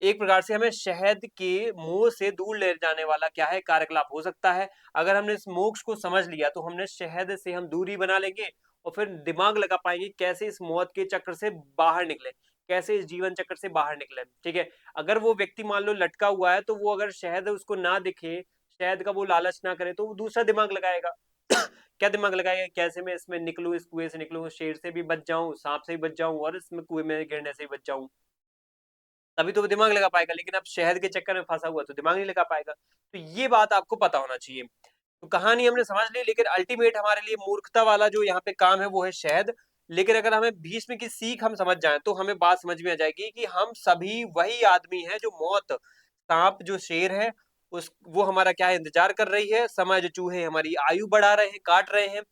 एक प्रकार से हमें शहद के मोह से दूर ले जाने वाला क्या है, कार्यकलाप हो सकता है। अगर हमने इस मोक्ष को समझ लिया तो हमने शहद से हम दूरी बना लेंगे, और फिर दिमाग लगा पाएंगे कैसे इस मौत के चक्र से बाहर निकले, कैसे इस जीवन चक्र से बाहर निकले, ठीक है। अगर वो व्यक्ति मान लो लटका हुआ है तो वो अगर शहद उसको ना दिखे, शहद का वो लालच ना करे, तो वो दूसरा दिमाग लगाएगा। क्या दिमाग लगाएगा, कैसे मैं इसमें निकलूं, इस कुएं से निकलूं, शेर से भी बच जाऊं, सांप से भी बच जाऊं, और इसमें कुएं में गिरने से भी बच जाऊं, तभी तो वो दिमाग लगा पाएगा। लेकिन अब शहद के चक्कर में फंसा हुआ तो दिमाग नहीं लगा पाएगा। तो ये बात आपको पता होना चाहिए। तो कहानी हमने समझ ली, लेकिन अल्टीमेट हमारे लिए मूर्खता वाला जो यहाँ पे काम है वो है शहद। लेकिन अगर हमें भीष्म की सीख हम समझ जाए तो हमें बात समझ में आ जाएगी कि हम सभी वही आदमी हैं जो मौत, सांप जो शेर है उस वो हमारा क्या है, इंतजार कर रही है, समय जो चूहे हमारी आयु बढ़ा रहे हैं, काट रहे हैं,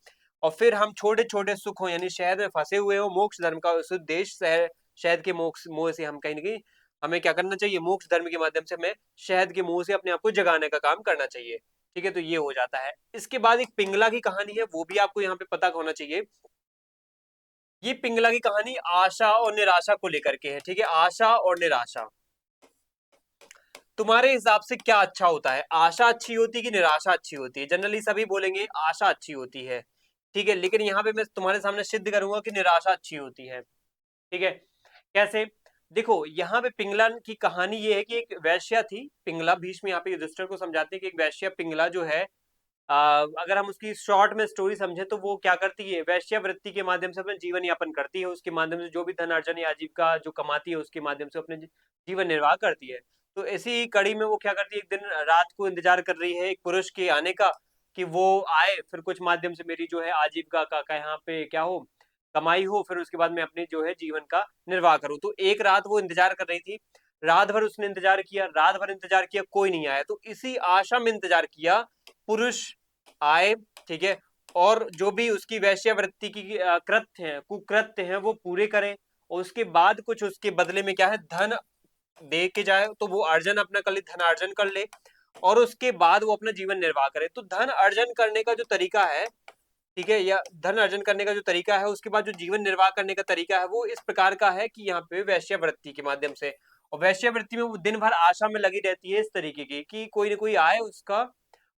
और फिर हम छोटे छोटे सुखों यानी शहद में फंसे हुए हो, मोक्ष धर्म का उस उद्देश्य शहद के मोक्ष मोह से हम कहीं ना कहीं हमें क्या करना चाहिए, मोक्ष धर्म के माध्यम से हमें शहद के मुंह से अपने आप को जगाने का काम करना चाहिए, ठीक है। तो ये हो जाता है। इसके बाद एक पिंगला की कहानी है, वो भी आपको यहाँ पे पता होना चाहिए। ये पिंगला की कहानी आशा और निराशा को लेकर के है, ठीक है। आशा और निराशा, तुम्हारे हिसाब से क्या अच्छा होता है, आशा अच्छी होती है कि निराशा अच्छी होती है? जनरली सभी बोलेंगे आशा अच्छी होती है, ठीक है, लेकिन यहाँ पे मैं तुम्हारे सामने सिद्ध करूंगा कि निराशा अच्छी होती है, ठीक है। कैसे, देखो यहाँ पे पिंगला की कहानी ये है कि एक वैश्या थी पिंगला, भीष्म यहाँ पे युधिष्ठिर को समझाते हैं कि एक वैश्या पिंगला जो है, अगर हम उसकी शॉर्ट में स्टोरी समझे तो वो क्या करती है, वैश्या वृत्ति के माध्यम से अपना जीवन यापन करती है, उसके माध्यम से जो भी धन अर्जन या आजीविका जो कमाती है उसके माध्यम से अपने जीवन निर्वाह करती है। तो इसी कड़ी में वो क्या करती है, एक दिन रात को इंतजार कर रही है एक पुरुष के आने का, कि वो आए, फिर कुछ माध्यम से मेरी जो है आजीविका का यहाँ पे क्या हो, कमाई हो, फिर उसके बाद मैं अपने जो है जीवन का निर्वाह करूं। तो एक रात वो इंतजार कर रही थी, रात भर उसने इंतजार किया, रात भर इंतजार किया, कोई नहीं आया, तो इसी आशा में इंतजार किया, पुरुष आए, ठीक है, और जो भी उसकी वैश्यावृत्ति की कृत्य हैं, कुकृत्य हैं, वो पूरे करें, और उसके बाद कुछ उसके बदले में क्या है, धन दे के जाए, तो वो अर्जन अपना कर ले, धन अर्जन कर ले, और उसके बाद वो अपना जीवन निर्वाह करे। तो धन अर्जन करने का जो तरीका है, ठीक है, या धन अर्जन करने का जो तरीका है, उसके बाद जो जीवन निर्वाह करने का तरीका है वो इस प्रकार का है कि यहाँ पे वैश्यावृत्ति के माध्यम से, और वैश्यावृत्ति में वो दिन भर आशा में लगी रहती है इस तरीके की कि कोई ना कोई आए उसका,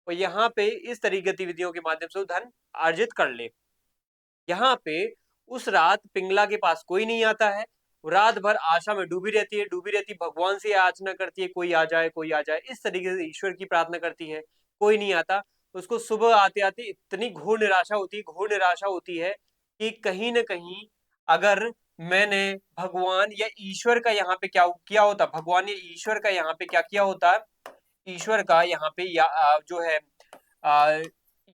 और यहाँ पे इस तरह की गतिविधियों के माध्यम से वो धन अर्जित कर ले। यहाँ पे उस रात पिंगला के पास कोई नहीं आता है, रात भर आशा में डूबी रहती है, भगवान से याचना करती है कोई आ जाए कोई आ जाए, इस तरीके से ईश्वर की प्रार्थना करती है, कोई नहीं आता। उसको सुबह आते आते इतनी घोर निराशा होती है कि कहीं ना कहीं अगर मैंने भगवान या ईश्वर का यहाँ पे क्या किया होता, भगवान या ईश्वर का यहाँ पे क्या किया होता, ईश्वर का यहाँ पे जो है आ,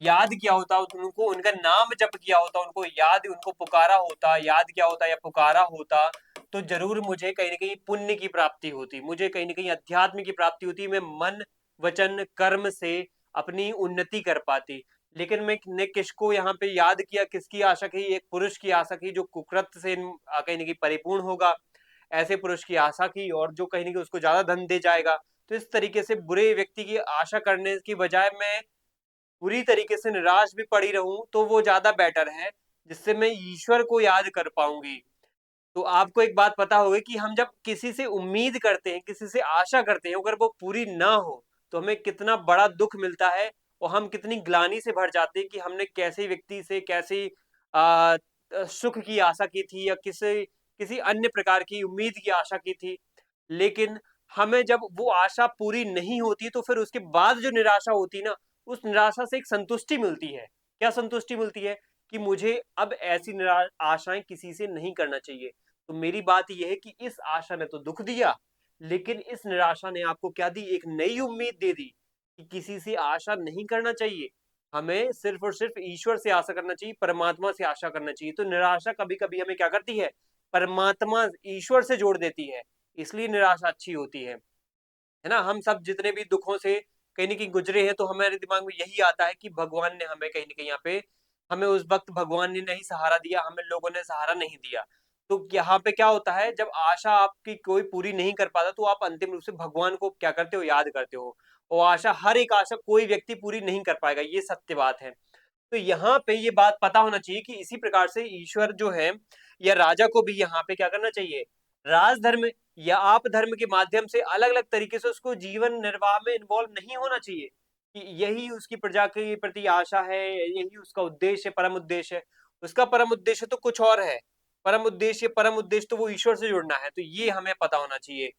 याद किया होता, उनको उनका नाम जप किया होता, उनको याद उनको पुकारा होता, याद किया होता या पुकारा होता, तो जरूर मुझे कहीं ना कहीं पुण्य की प्राप्ति होती, मुझे कहीं ना कहीं अध्यात्म की प्राप्ति होती, मैं मन वचन कर्म से अपनी उन्नति कर पाती। लेकिन मैंने किसको यहाँ पे याद किया, किसकी आशा की, एक पुरुष की आशा की जो कुकृत्य से कहीं ना कहीं परिपूर्ण होगा, ऐसे पुरुष की आशा की, और जो कहीं ना कहीं उसको ज्यादा धन दे जाएगा। तो इस तरीके से बुरे व्यक्ति की आशा करने की बजाय मैं पूरी तरीके से निराश भी पड़ी रहूं तो वो ज्यादा बेटर है, जिससे मैं ईश्वर को याद कर पाऊंगी। तो आपको एक बात पता होगी कि हम जब किसी से उम्मीद करते हैं, किसी से आशा करते हैं, अगर वो पूरी ना हो तो हमें कितना बड़ा दुख मिलता है, और हम कितनी ग्लानि से भर जाते हैं कि हमने कैसे व्यक्ति से कैसी आ, सुख की आशा की थी, या किसी किसी अन्य प्रकार की उम्मीद की आशा की थी। लेकिन हमें जब वो आशा पूरी नहीं होती तो फिर उसके बाद जो निराशा होती ना, उस निराशा से एक संतुष्टि मिलती है। क्या संतुष्टि मिलती है? कि मुझे अब ऐसी आशाएं किसी से नहीं करना चाहिए। तो मेरी बात यह है कि इस आशा ने तो दुख दिया, लेकिन इस निराशा ने आपको क्या दी, एक नई उम्मीद दे दी कि किसी से आशा नहीं करना चाहिए, हमें सिर्फ और सिर्फ ईश्वर से आशा करना चाहिए, परमात्मा से आशा करना चाहिए। तो निराशा कभी कभी हमें क्या करती है, परमात्मा ईश्वर से जोड़ देती है, इसलिए निराशा अच्छी होती है ना। हम सब जितने भी दुखों से कहीं ना कहीं गुजरे हैं, तो हमारे दिमाग में यही आता है कि भगवान ने हमें कहीं ना कहीं यहाँ पे, हमें उस वक्त भगवान ने नहीं सहारा दिया, हमें लोगों ने सहारा नहीं दिया। तो यहाँ पे क्या होता है, जब आशा आपकी कोई पूरी नहीं कर पाता तो आप अंतिम रूप से भगवान को क्या करते हो, याद करते हो। और आशा, हर एक आशा कोई व्यक्ति पूरी नहीं कर पाएगा, ये सत्य बात है। तो यहाँ पे ये बात पता होना चाहिए कि इसी प्रकार से ईश्वर जो है या राजा को भी यहाँ पे क्या करना चाहिए, राजधर्म या आप धर्म के माध्यम से अलग अलग तरीके से उसको जीवन निर्वाह में इन्वॉल्व नहीं होना चाहिए, कि यही उसकी प्रजा के प्रति आशा है, यही उसका उद्देश्य है, परम उद्देश्य है। उसका परम उद्देश्य तो कुछ और है, परम उद्देश्य तो वो ईश्वर से जुड़ना है। तो ये हमें पता होना चाहिए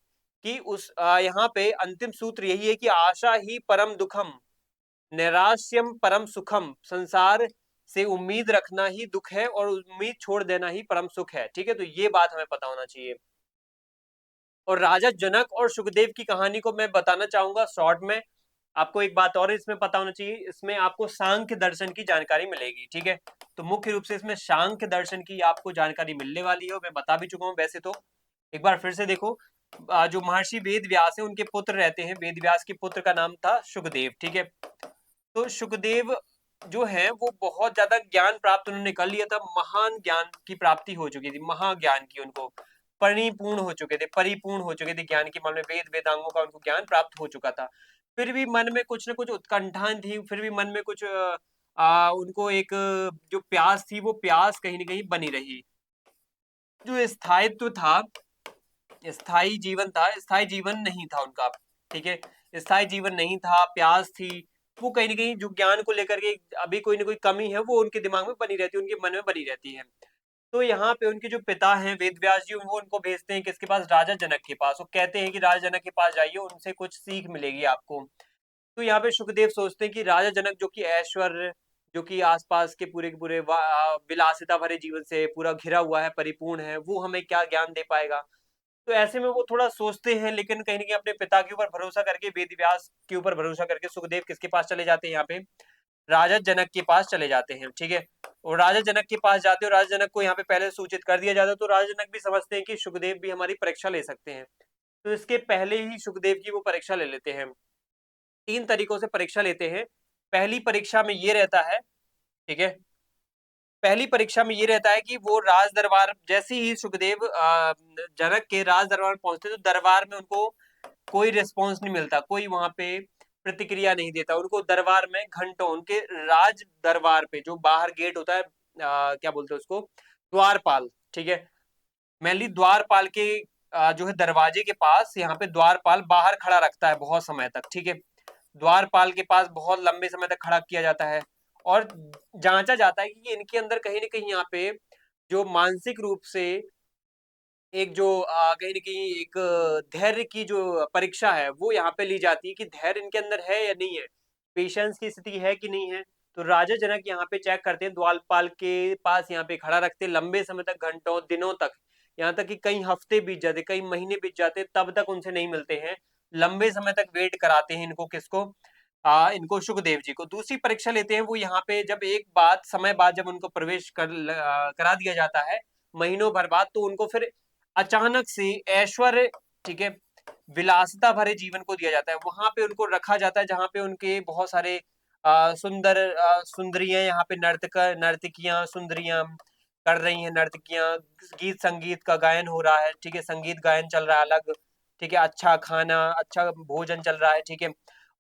कि उस यहाँ पे अंतिम सूत्र यही है कि आशा ही परम दुखम, नैराश्यम परम सुखम, संसार से उम्मीद रखना ही दुख है और उम्मीद छोड़ देना ही परम सुख है। ठीक है, तो ये बात हमें पता होना चाहिए। और राजा जनक और सुखदेव की कहानी को मैं बताना चाहूंगा शॉर्ट में। आपको एक बात और इसमें पता होना चाहिए, इसमें आपको सांख्य दर्शन की जानकारी मिलेगी। ठीक है, तो मुख्य रूप से इसमें सांख्य दर्शन की आपको जानकारी मिलने वाली है, और मैं बता भी चुका हूँ वैसे तो। एक बार फिर से देखो, जो महर्षि वेद व्यास है उनके पुत्र रहते हैं, वेद व्यास के पुत्र का नाम था सुखदेव। ठीक है, तो सुखदेव जो है वो बहुत ज्यादा ज्ञान प्राप्त उन्होंने कर लिया था, महान ज्ञान की प्राप्ति हो चुकी थी, महाज्ञान की उनको परिपूर्ण हो चुके थे ज्ञान के मामले में, वेद वेदांगों का उनको ज्ञान प्राप्त हो चुका था। फिर भी मन में कुछ न कुछ उत्कंठाएं थी, फिर भी मन में कुछ उनको एक जो प्यास थी, वो प्यास कहीं ना कहीं बनी रही। जो स्थायित्व था, स्थायी जीवन था, स्थायी जीवन नहीं था उनका। ठीक है, स्थायी जीवन नहीं था, प्यास थी, वो कहीं ना कहीं जो ज्ञान को लेकर के अभी कोई ना कोई कमी है वो उनके दिमाग में बनी रहती है, उनके मन में बनी रहती है। तो यहाँ पे उनके जो पिता हैं वेद व्यास जी, वो उनको भेजते हैं किसके पास, राजा जनक के पास। वो कहते हैं कि राजा जनक के पास जाइए, उनसे कुछ सीख मिलेगी आपको। तो यहाँ पे सुखदेव सोचते हैं कि राजा जनक जो कि ऐश्वर्य, जो कि आसपास के पूरे विलासिता भरे जीवन से पूरा घिरा हुआ है, परिपूर्ण है, वो हमें क्या ज्ञान दे पाएगा। तो ऐसे में वो थोड़ा सोचते हैं, लेकिन कहीं ना कहीं अपने पिता के ऊपर भरोसा करके, वेद व्यास के ऊपर भरोसा करके सुखदेव किसके पास चले जाते हैं, यहाँ पे राजा जनक के पास चले जाते हैं। ठीक है, और राजा जनक के पास जाते हैं, और राजा जनक को यहाँ पे पहले सूचित कर दिया जाता है, तो राजा जनक भी समझते हैं कि सुखदेव भी हमारी परीक्षा ले सकते हैं। तो इसके पहले ही सुखदेव की वो परीक्षा ले लेते हैं। 3 तरीकों से परीक्षा लेते हैं। पहली परीक्षा में ये रहता है, ठीक है, पहली परीक्षा में ये रहता है कि वो राज दरबार, जैसे ही सुखदेव जनक के राज दरबार में पहुंचते, तो दरबार में उनको कोई रिस्पॉन्स नहीं मिलता, कोई वहां पे प्रतिक्रिया नहीं देता उनको। दरबार में घंटों, उनके राज दरबार पे जो बाहर गेट होता है, क्या बोलते हैं उसको, द्वारपाल। ठीक है, मेनली द्वारपाल के जो है दरवाजे के पास, यहाँ पे द्वारपाल बाहर खड़ा रखता है बहुत समय तक। ठीक है, द्वारपाल के पास बहुत लंबे समय तक खड़ा किया जाता है, और जांचा जाता है कि इनके अंदर कहीं ना कहीं यहाँ पे जो मानसिक रूप से एक जो कहीं न कहीं एक धैर्य की जो परीक्षा है, वो यहाँ पे ली जाती है कि धैर्य इनके अंदर है या नहीं है, पेशेंस की स्थिति है कि नहीं है। तो राजा जनक यहाँ पे चेक करते हैं, द्वारपाल के पास यहाँ पे खड़ा रखते हैं लंबे समय तक, घंटों, दिनों तक, यहाँ तक कि कई हफ्ते बीत जाते, कई महीने बीत जाते, तब तक उनसे नहीं मिलते हैं। लंबे समय तक वेट कराते हैं इनको, किसको? इनको शुकदेव जी को। दूसरी परीक्षा लेते हैं वो यहाँ पे, जब एक बाद समय बाद जब उनको प्रवेश करा दिया जाता है, महीनों भर बाद, तो उनको फिर अचानक से ऐश्वर्य, ठीक है, विलासिता भरे जीवन को दिया जाता है। वहां पे उनको रखा जाता है जहां पे उनके बहुत सारे सुंदर सुंदरियां, यहाँ पे नर्तकियां, सुंदरियां कर रही हैं, नर्तकियां, गीत संगीत का गायन हो रहा है, ठीक है, संगीत गायन चल रहा है अलग, ठीक है, अच्छा खाना, अच्छा भोजन चल रहा है, ठीक है,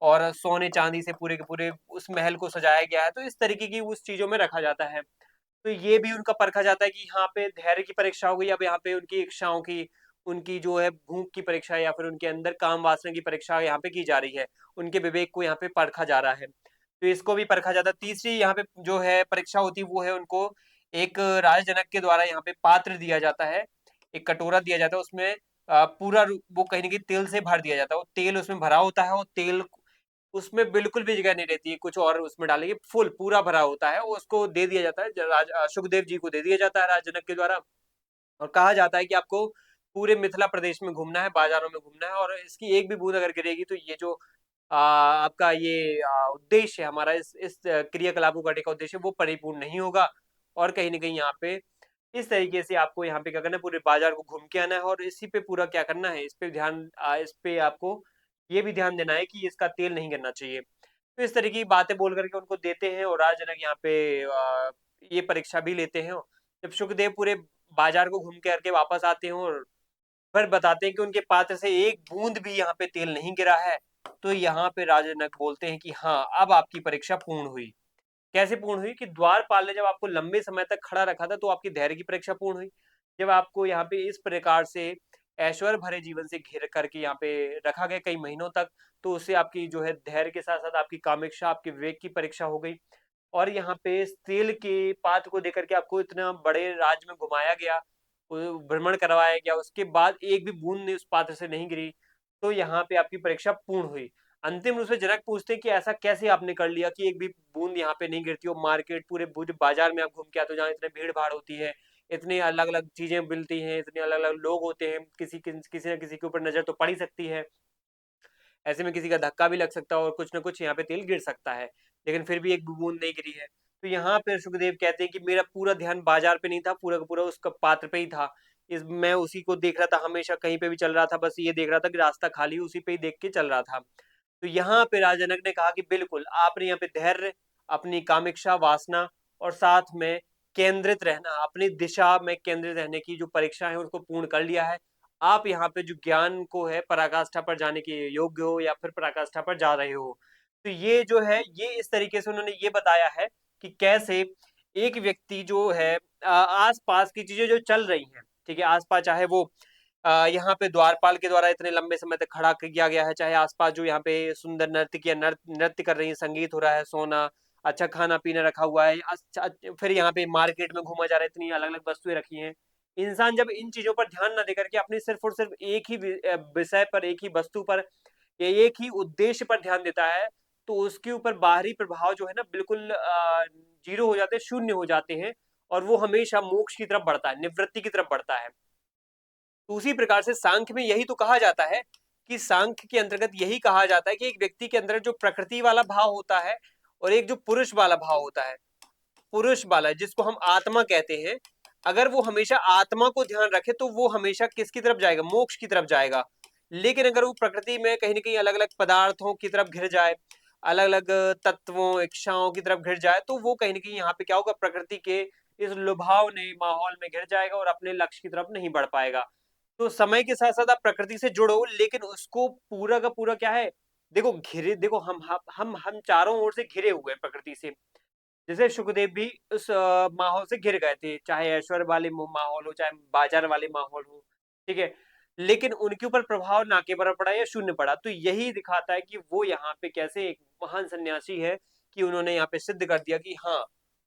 और सोने चांदी से पूरे के पूरे उस महल को सजाया गया है। तो इस तरीके की उस चीजों में रखा जाता है। तो ये भी उनका परखा जाता है कि यहाँ पे धैर्य की परीक्षा हो गई, अब यहाँ पे उनकी इच्छाओं की, उनकी जो है भूख की परीक्षा, या फिर उनके अंदर काम वासना की परीक्षा यहाँ पे की जा रही है, उनके विवेक को यहाँ पे परखा जा रहा है, तो इसको भी परखा जाता है। तीसरी यहाँ पे जो है परीक्षा होती है, वो है उनको एक राजा जनक के द्वारा यहाँ पे पात्र दिया जाता है, एक कटोरा दिया जाता है, उसमें पूरा वो कहीं ना कहीं तेल से भर दिया जाता है, वो तेल उसमें भरा होता है, और तेल उसमें बिल्कुल भी जगह नहीं रहती है कुछ और उसमें डालने की, फुल पूरा भरा होता है, वो उसको दे दिया जाता है, सुखदेव जी को दे दिया जाता है राजा जनक के द्वारा, और कहा जाता है कि आपको पूरे मिथिला प्रदेश में घूमना है, बाजारों में घूमना है, और इसकी एक भी बूंद अगर गिरेगी तो ये जो आपका ये उद्देश्य है हमारा, इस क्रियाकलापों करने का उद्देश्य, वो परिपूर्ण नहीं होगा। और कहीं ना कहीं यहाँ पे इस तरीके से आपको यहाँ पे क्या करना है, पूरे बाजार को घूम के आना है, और इसी पे पूरा क्या करना है, इस पे ध्यान, इस पे आपको ये भी ध्यान देना है कि इसका तेल नहीं गिरना चाहिए। तो इस तरीके की बातें बोल करके उनको देते हैं, और राजा जनक यहाँ पे ये परीक्षा भी लेते हैं। जब सुखदेव पूरे बाजार को घूम के करके वापस आते हैं, और फिर बताते हैं कि उनके पात्र से एक बूंद भी यहाँ पे तेल नहीं गिरा है, तो यहाँ पे राजा जनक बोलते हैं कि हाँ, अब आपकी परीक्षा पूर्ण हुई। कैसे पूर्ण हुई? कि द्वारपाल ने जब आपको लंबे समय तक खड़ा रखा था, तो आपकी धैर्य की परीक्षा पूर्ण हुई। जब आपको यहाँ पे इस प्रकार से ऐश्वर्य भरे जीवन से घेर करके यहाँ पे रखा गया कई महीनों तक, तो उससे आपकी जो है धैर्य के साथ साथ आपकी कामेक्षा, आपके विवेक की परीक्षा हो गई। और यहाँ पे तेल के पात्र को देकर के आपको इतना बड़े राज्य में घुमाया गया, भ्रमण करवाया गया, उसके बाद एक भी बूंद ने उस पात्र से नहीं गिरी, तो यहाँ पे आपकी परीक्षा पूर्ण हुई। अंतिम रूप से जनक पूछते हैं कि ऐसा कैसे आपने कर लिया कि एक भी बूंद यहाँ पे नहीं गिरती, और मार्केट पूरे पूरे बाजार में आप घूम के आते हो, जहाँ इतने भीड़ भाड़ होती है, इतनी अलग अलग चीजें मिलती हैं, इतने अलग अलग लोग होते हैं, किसी न किसी के ऊपर नजर तो पड़ ही सकती है, ऐसे में किसी का धक्का भी लग सकता है, और कुछ ना कुछ यहाँ पे तेल गिर सकता है, लेकिन फिर भी एक भी बूंद नहीं गिरी है। तो यहाँ पे सुखदेव कहते हैं कि मेरा पूरा ध्यान बाजार पे नहीं था, पूरा का पूरा उसका पात्र पे ही था, इस मैं उसी को देख रहा था, हमेशा कहीं पे भी चल रहा था, बस ये देख रहा था कि रास्ता खाली, उसी पे ही देख के चल रहा था। तो यहाँ पे राजा जनक ने कहा कि बिल्कुल आपने यहाँ पे धैर्य, अपनी कामिक्षा, वासना, और साथ में केंद्रित रहना, अपनी दिशा में केंद्रित रहने की जो परीक्षा है उसको पूर्ण कर लिया है। आप यहाँ पे जो ज्ञान को है पराकाष्ठा पर जाने के योग्य हो, या फिर पराकाष्ठा पर जा रहे हो। तो ये जो है, ये इस तरीके से उन्होंने ये बताया है कि कैसे एक व्यक्ति जो है आस पास की चीजें जो चल रही हैं, ठीक है, आस पास, चाहे वो यहाँ पे द्वारपाल के द्वारा इतने लंबे समय तक खड़ा किया गया है, चाहे आसपास जो यहाँ पे सुंदर नर्तकियां नृत्य कर रही हैं, संगीत हो रहा है, सोना, अच्छा खाना पीना रखा हुआ है, अच्छा, फिर यहाँ पे मार्केट में घूमा जा रहा है, इतनी अलग अलग वस्तुएं रखी हैं। इंसान जब इन चीजों पर ध्यान न देकर के अपने सिर्फ और सिर्फ एक ही विषय पर, एक ही वस्तु पर, या एक ही उद्देश्य पर ध्यान देता है, तो उसके ऊपर बाहरी प्रभाव जो है ना, बिल्कुल जीरो हो जाते हैं, शून्य हो जाते हैं, और वो हमेशा मोक्ष की तरफ बढ़ता है, निवृत्ति की तरफ बढ़ता है। तो उसी प्रकार से सांख्य में यही तो कहा जाता है, कि सांख्य के अंतर्गत यही कहा जाता है कि एक व्यक्ति के अंदर जो प्रकृति वाला भाव होता है, और एक जो पुरुष वाला भाव होता है, पुरुष वाला जिसको हम आत्मा कहते हैं, अगर वो हमेशा आत्मा को ध्यान रखे, तो वो हमेशा किसकी तरफ जाएगा? मोक्ष की तरफ जाएगा। लेकिन अगर वो प्रकृति में कहीं ना कहीं अलग अलग पदार्थों की तरफ घिर जाए, अलग अलग तत्वों, इच्छाओं की तरफ घिर जाए, तो वो कहीं ना कहीं यहाँ पे क्या होगा, प्रकृति के इस लुभावने माहौल में घिर जाएगा, और अपने लक्ष्य की तरफ नहीं बढ़ पाएगा। तो समय के साथ साथ आप प्रकृति से जुड़ो, लेकिन उसको पूरा का पूरा क्या है, देखो घिरे, देखो हम चारों ओर से घिरे हुए हैं प्रकृति से। जैसे सुखदेव भी उस माहौल से घिर गए थे, चाहे ऐश्वर्य वाले माहौल हो, चाहे बाजार वाले माहौल हो, ठीक है, लेकिन उनके ऊपर प्रभाव ना के बराबर पड़ा या शून्य पड़ा। तो यही दिखाता है कि वो यहाँ पे कैसे एक महान सन्यासी है, कि उन्होंने यहाँ पे सिद्ध कर दिया कि हाँ,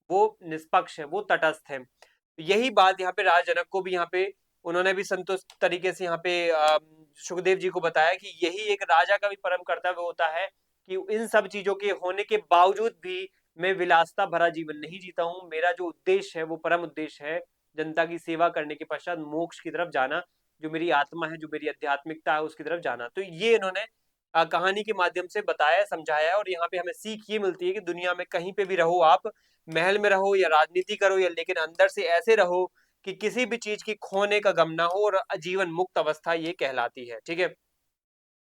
वो निष्पक्ष है, वो तटस्थ है। तो यही बात यहाँ पे राज जनक को भी यहाँ पे उन्होंने भी संतुष्ट तरीके से यहाँ पे सुखदेव जी को बताया कि यही एक राजा का भी परम कर्तव्य होता है कि इन सब चीजों के होने के बावजूद भी मैं विलासता भरा जीवन नहीं जीता हूँ। मेरा जो उद्देश्य है वो परम उद्देश्य है, जनता की सेवा करने के पश्चात मोक्ष की तरफ जाना, जो मेरी आत्मा है, जो मेरी आध्यात्मिकता है उसकी तरफ जाना। तो ये इन्होंने कहानी के माध्यम से बताया, समझाया, और यहाँ पे हमें सीख ये मिलती है कि दुनिया में कहीं पे भी रहो आप, महल में रहो या राजनीति करो, या लेकिन अंदर से ऐसे रहो कि किसी भी चीज की खोने का गम ना हो, और जीवन मुक्त अवस्था ये कहलाती है। ठीक है,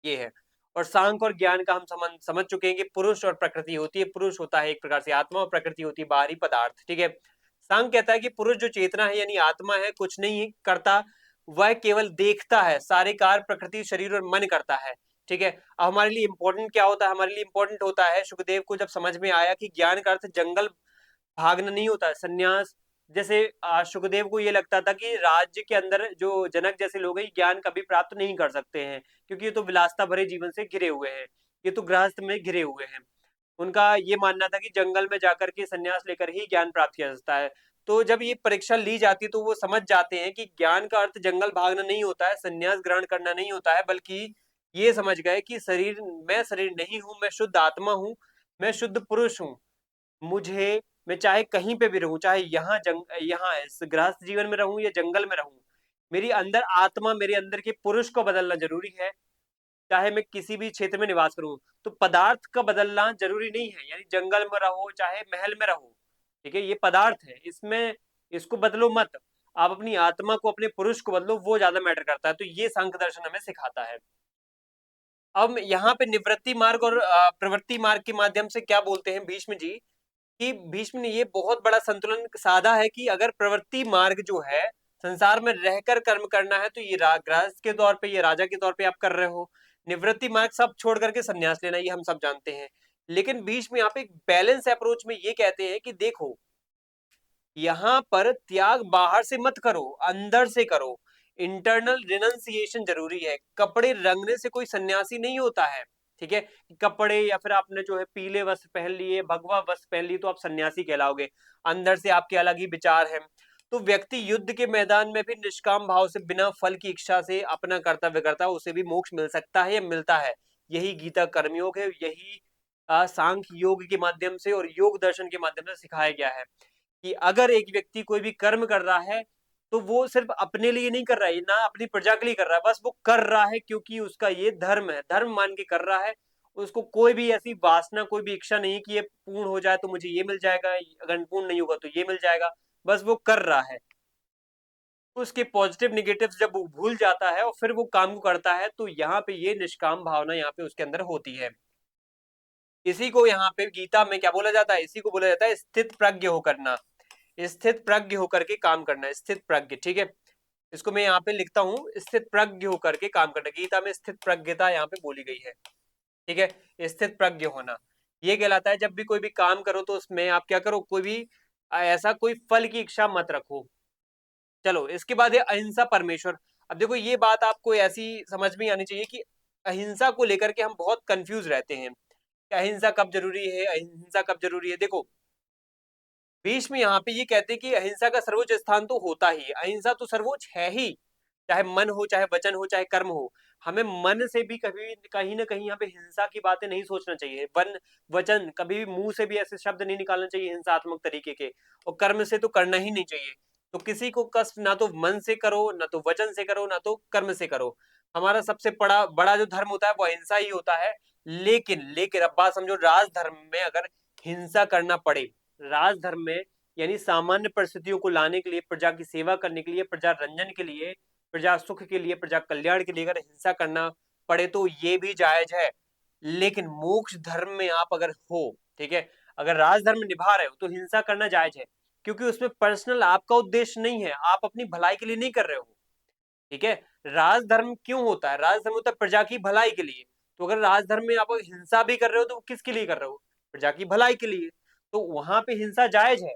ये है। और सांख्य और ज्ञान का हम समझ चुके हैं कि पुरुष और प्रकृति होती है। पुरुष होता है एक प्रकार से आत्मा, और प्रकृति होती है बाहरी पदार्थ। ठीक है, सांख्य कहता है कि पुरुष जो चेतना है यानी आत्मा है, कुछ नहीं करता, वह केवल देखता है, सारे कार्य प्रकृति, शरीर और मन करता है। ठीक है, अब हमारे लिए इंपॉर्टेंट क्या होता है? हमारे लिए इंपॉर्टेंट होता है, सुखदेव को जब समझ में आया कि ज्ञान का अर्थ जंगल भागना नहीं होता है, संन्यास। जैसे सुखदेव को ये लगता था कि राज्य के अंदर जो जनक जैसे लोग हैं ज्ञान कभी प्राप्त नहीं कर सकते हैं, क्योंकि ये तो विलासता भरे जीवन से घिरे हुए हैं, ये तो गृहस्थ में घिरे हुए हैं। उनका ये मानना था कि जंगल में जाकर के संन्यास लेकर ही ज्ञान प्राप्त किया जा सकता है। तो जब ये परीक्षा ली जाती है तो वो समझ जाते हैं कि ज्ञान का अर्थ जंगल भागना नहीं होता है, संन्यास ग्रहण करना नहीं होता है, बल्कि ये समझ गए कि मैं शरीर नहीं हूं, मैं शुद्ध आत्मा हूं, मैं शुद्ध पुरुष हूं। मुझे, मैं चाहे कहीं पे भी रहूं, चाहे यहाँ इस गृहस्थ जीवन में रहूं या जंगल में रहूं, मेरी अंदर आत्मा, मेरे अंदर के पुरुष को बदलना जरूरी है, चाहे मैं किसी भी क्षेत्र में निवास करूं। तो पदार्थ का बदलना जरूरी नहीं है, यानी जंगल में रहो चाहे महल में रहो, ठीक है, ये पदार्थ है, इसमें इसको बदलो मत, आप अपनी आत्मा को, अपने पुरुष को बदलो, वो ज्यादा मैटर करता है। तो ये सांख्य दर्शन हमें सिखाता है। अब यहाँ पे निवृत्ति मार्ग और प्रवृत्ति मार्ग के माध्यम से क्या बोलते हैं भीष्म जी, कि भीष्म ने ये बहुत बड़ा संतुलन साधा है कि अगर प्रवृत्ति मार्ग जो है, संसार में रहकर कर्म करना है, तो ये गृहस्थ के तौर पे, ये राजा के तौर पे आप कर रहे हो। निवृत्ति मार्ग सब छोड़ करके संन्यास लेना, ये हम सब जानते हैं। लेकिन भीष्म यहाँ पे एक बैलेंस अप्रोच में ये कहते हैं कि देखो, यहाँ पर त्याग बाहर से मत करो, अंदर से करो। इंटरनल रिनंसिएशन जरूरी है। कपड़े रंगने से कोई सन्यासी नहीं होता है। ठीक है, कपड़े या फिर आपने जो है पीले वस्त्र पहन लिए, भगवा वस्त्र पहन लिए, तो आप सन्यासी कहलाओगे। अंदर से आपके अलग ही विचार हैं। तो व्यक्ति युद्ध के मैदान में भी निष्काम भाव से, बिना फल की इच्छा से अपना कर्तव्य करता है, उसे भी मोक्ष मिल सकता है या मिलता है। यही गीता कर्मयोग है, यही सांख्य योग के माध्यम से और योग दर्शन के माध्यम से सिखाया गया है कि अगर एक व्यक्ति कोई भी कर्म कर रहा है तो वो सिर्फ अपने लिए नहीं कर रहा है, ना अपनी प्रजा के लिए कर रहा है, बस वो कर रहा है क्योंकि उसका ये धर्म है, धर्म मान के कर रहा है। उसको कोई भी ऐसी वासना, कोई भी इच्छा नहीं कि ये पूर्ण हो जाए तो मुझे ये मिल जाएगा, अगर पूर्ण नहीं होगा तो ये मिल जाएगा, बस वो कर रहा है। उसके पॉजिटिव निगेटिव जब वो भूल जाता है और फिर वो काम को करता है, तो यहाँ पे ये निष्काम भावना यहाँ पे उसके अंदर होती है। इसी को यहाँ पे गीता में क्या बोला जाता है? इसी को बोला जाता है स्थित प्रज्ञ हो करना, स्थित प्रज्ञ होकर के काम करना, स्थित प्रज्ञ। ठीक है, इसको मैं यहाँ पे लिखता हूँ, स्थित प्रज्ञ होकर के काम करना। गीता में स्थित प्रज्ञता यहाँ पे बोली गई है। ठीक है, स्थित प्रज्ञ होना ये कहलाता है जब भी कोई भी काम करो तो उसमें आप क्या करो, कोई भी ऐसा कोई फल की इच्छा मत रखो। चलो, इसके बाद है अहिंसा परमेश्वर। अब देखो, ये बात आपको ऐसी समझ में आनी चाहिए कि अहिंसा को लेकर के हम बहुत कंफ्यूज रहते हैं कि अहिंसा कब जरूरी है, अहिंसा कब जरूरी है। देखो, भीष्म यहाँ पे ये कहते हैं कि अहिंसा का सर्वोच्च स्थान तो होता ही है, अहिंसा तो सर्वोच्च है ही, चाहे मन हो, चाहे वचन हो, चाहे कर्म हो। हमें मन से भी कभी कहीं ना कहीं यहाँ पे हिंसा की बातें नहीं सोचना चाहिए। वचन कभी भी मुंह से भी ऐसे शब्द नहीं निकालना चाहिए हिंसात्मक तरीके के, और कर्म से तो करना ही नहीं चाहिए। तो किसी को कष्ट ना तो मन से करो, ना तो वचन से करो, ना तो कर्म से करो। हमारा सबसे बड़ा बड़ा जो धर्म होता है वो अहिंसा ही होता है। लेकिन लेकिन अब बात समझो, राजधर्म में अगर हिंसा करना पड़े, राजधर्म में यानी सामान्य परिस्थितियों को लाने के लिए, प्रजा की सेवा करने के लिए, प्रजा रंजन के लिए, प्रजा सुख के लिए, प्रजा कल्याण के लिए अगर हिंसा करना पड़े तो ये भी जायज है। लेकिन मोक्ष धर्म में आप अगर हो, ठीक है, अगर राजधर्म निभा रहे हो तो हिंसा करना जायज है, क्योंकि उसमें पर्सनल आपका उद्देश्य नहीं है, आप अपनी भलाई के लिए नहीं कर रहे हो। ठीक है, राजधर्म क्यों होता है? राजधर्म होता है प्रजा की भलाई के लिए। तो अगर राजधर्म में आप हिंसा भी कर रहे हो तो किसके लिए कर रहे हो? प्रजा की भलाई के लिए। तो वहां पे हिंसा जायज है।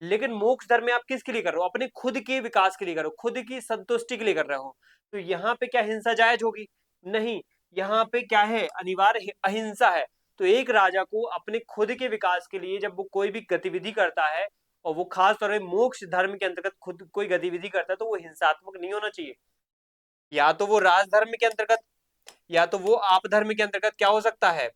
लेकिन मोक्ष धर्म में आप किसके लिए कर रहे हो? अपने खुद के विकास के लिए कर रहे हो, खुद की संतुष्टि के लिए कर रहे हो। तो यहाँ पे क्या हिंसा जायज होगी? नहीं। यहाँ पे क्या है? अनिवार्य अहिंसा है। तो एक राजा को अपने खुद के विकास के लिए जब वो कोई भी गतिविधि करता है और वो खास तौर पे मोक्ष धर्म के अंतर्गत खुद कोई गतिविधि करता है तो वो हिंसात्मक नहीं होना चाहिए। या तो वो राज धर्म के अंतर्गत या तो वो आप धर्म के अंतर्गत क्या हो सकता है,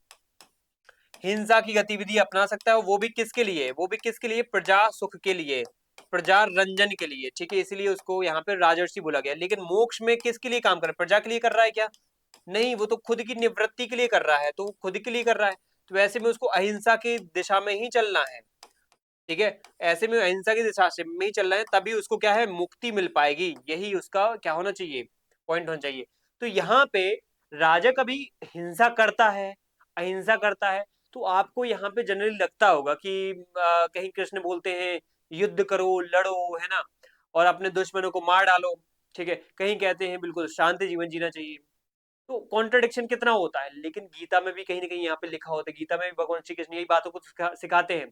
हिंसा की गतिविधि अपना सकता है। वो भी किसके लिए, वो भी किसके लिए, प्रजा सुख के लिए, प्रजा रंजन के लिए, ठीक है, इसीलिए उसको यहाँ पे राजर्षि बोला गया। लेकिन मोक्ष में किसके लिए काम कर रहा है, प्रजा के लिए कर रहा है क्या, नहीं, वो तो खुद की निवृत्ति के लिए कर रहा है, तो वो खुद के लिए कर रहा है, तो ऐसे में उसको अहिंसा की दिशा में ही चलना है, ठीक है, ऐसे में अहिंसा की दिशा से में ही चलना है, तभी उसको क्या है, मुक्ति मिल पाएगी, यही उसका क्या होना चाहिए, पॉइंट होना चाहिए। तो यहाँ पे राजा कभी हिंसा करता है, अहिंसा करता है, तो आपको यहाँ पे जनरली लगता होगा कि कहीं कृष्ण बोलते हैं युद्ध करो, लड़ो, है ना, और अपने दुश्मनों को मार डालो, ठीक है, कहीं कहते हैं बिल्कुल शांति जीवन जीना चाहिए। तो कॉन्ट्रडिक्शन कितना होता है, लेकिन गीता में भी कहीं ना कहीं यहाँ पे लिखा होता है, गीता में भी भगवान श्री कृष्ण यही बातों को सिखाते हैं।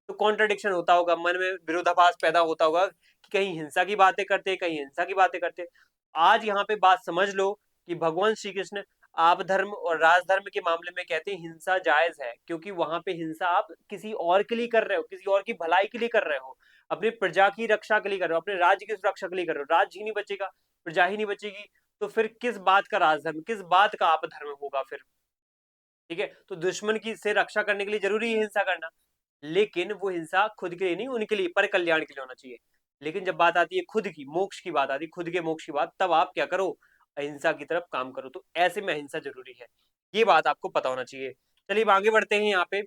तो कॉन्ट्रडिक्शन होता होगा, मन में विरोधाभास पैदा होता होगा कि कहीं हिंसा की बातें करते हैं, कहीं हिंसा की बातें करते हैं। आज यहाँ पे बात समझ लो कि भगवान श्री कृष्ण आप धर्म और राजधर्म के मामले में कहते हैं हिंसा जायज है, क्योंकि वहां पे हिंसा आप किसी और के लिए कर रहे हो, किसी और की भलाई के लिए कर रहे हो, अपनी प्रजा की रक्षा के लिए कर रहे हो, अपने राज्य की सुरक्षा के लिए कर रहे हो, राज्य ही नहीं बचेगा, प्रजा ही नहीं बचेगी, तो फिर किस बात का राजधर्म, किस बात का आप धर्म होगा फिर, ठीक है। तो दुश्मन की से रक्षा करने के लिए जरूरी है हिंसा करना, लेकिन वो हिंसा खुद के लिए नहीं, उनके लिए पर कल्याण के लिए होना चाहिए। लेकिन जब बात आती है खुद की मोक्ष की बात आती है, खुद के मोक्ष की बात, तब आप क्या करो, अहिंसा की तरफ काम करो। तो ऐसे में अहिंसा जरूरी है, ये बात आपको पता होना चाहिए। चलिए आगे बढ़ते हैं, यहाँ पे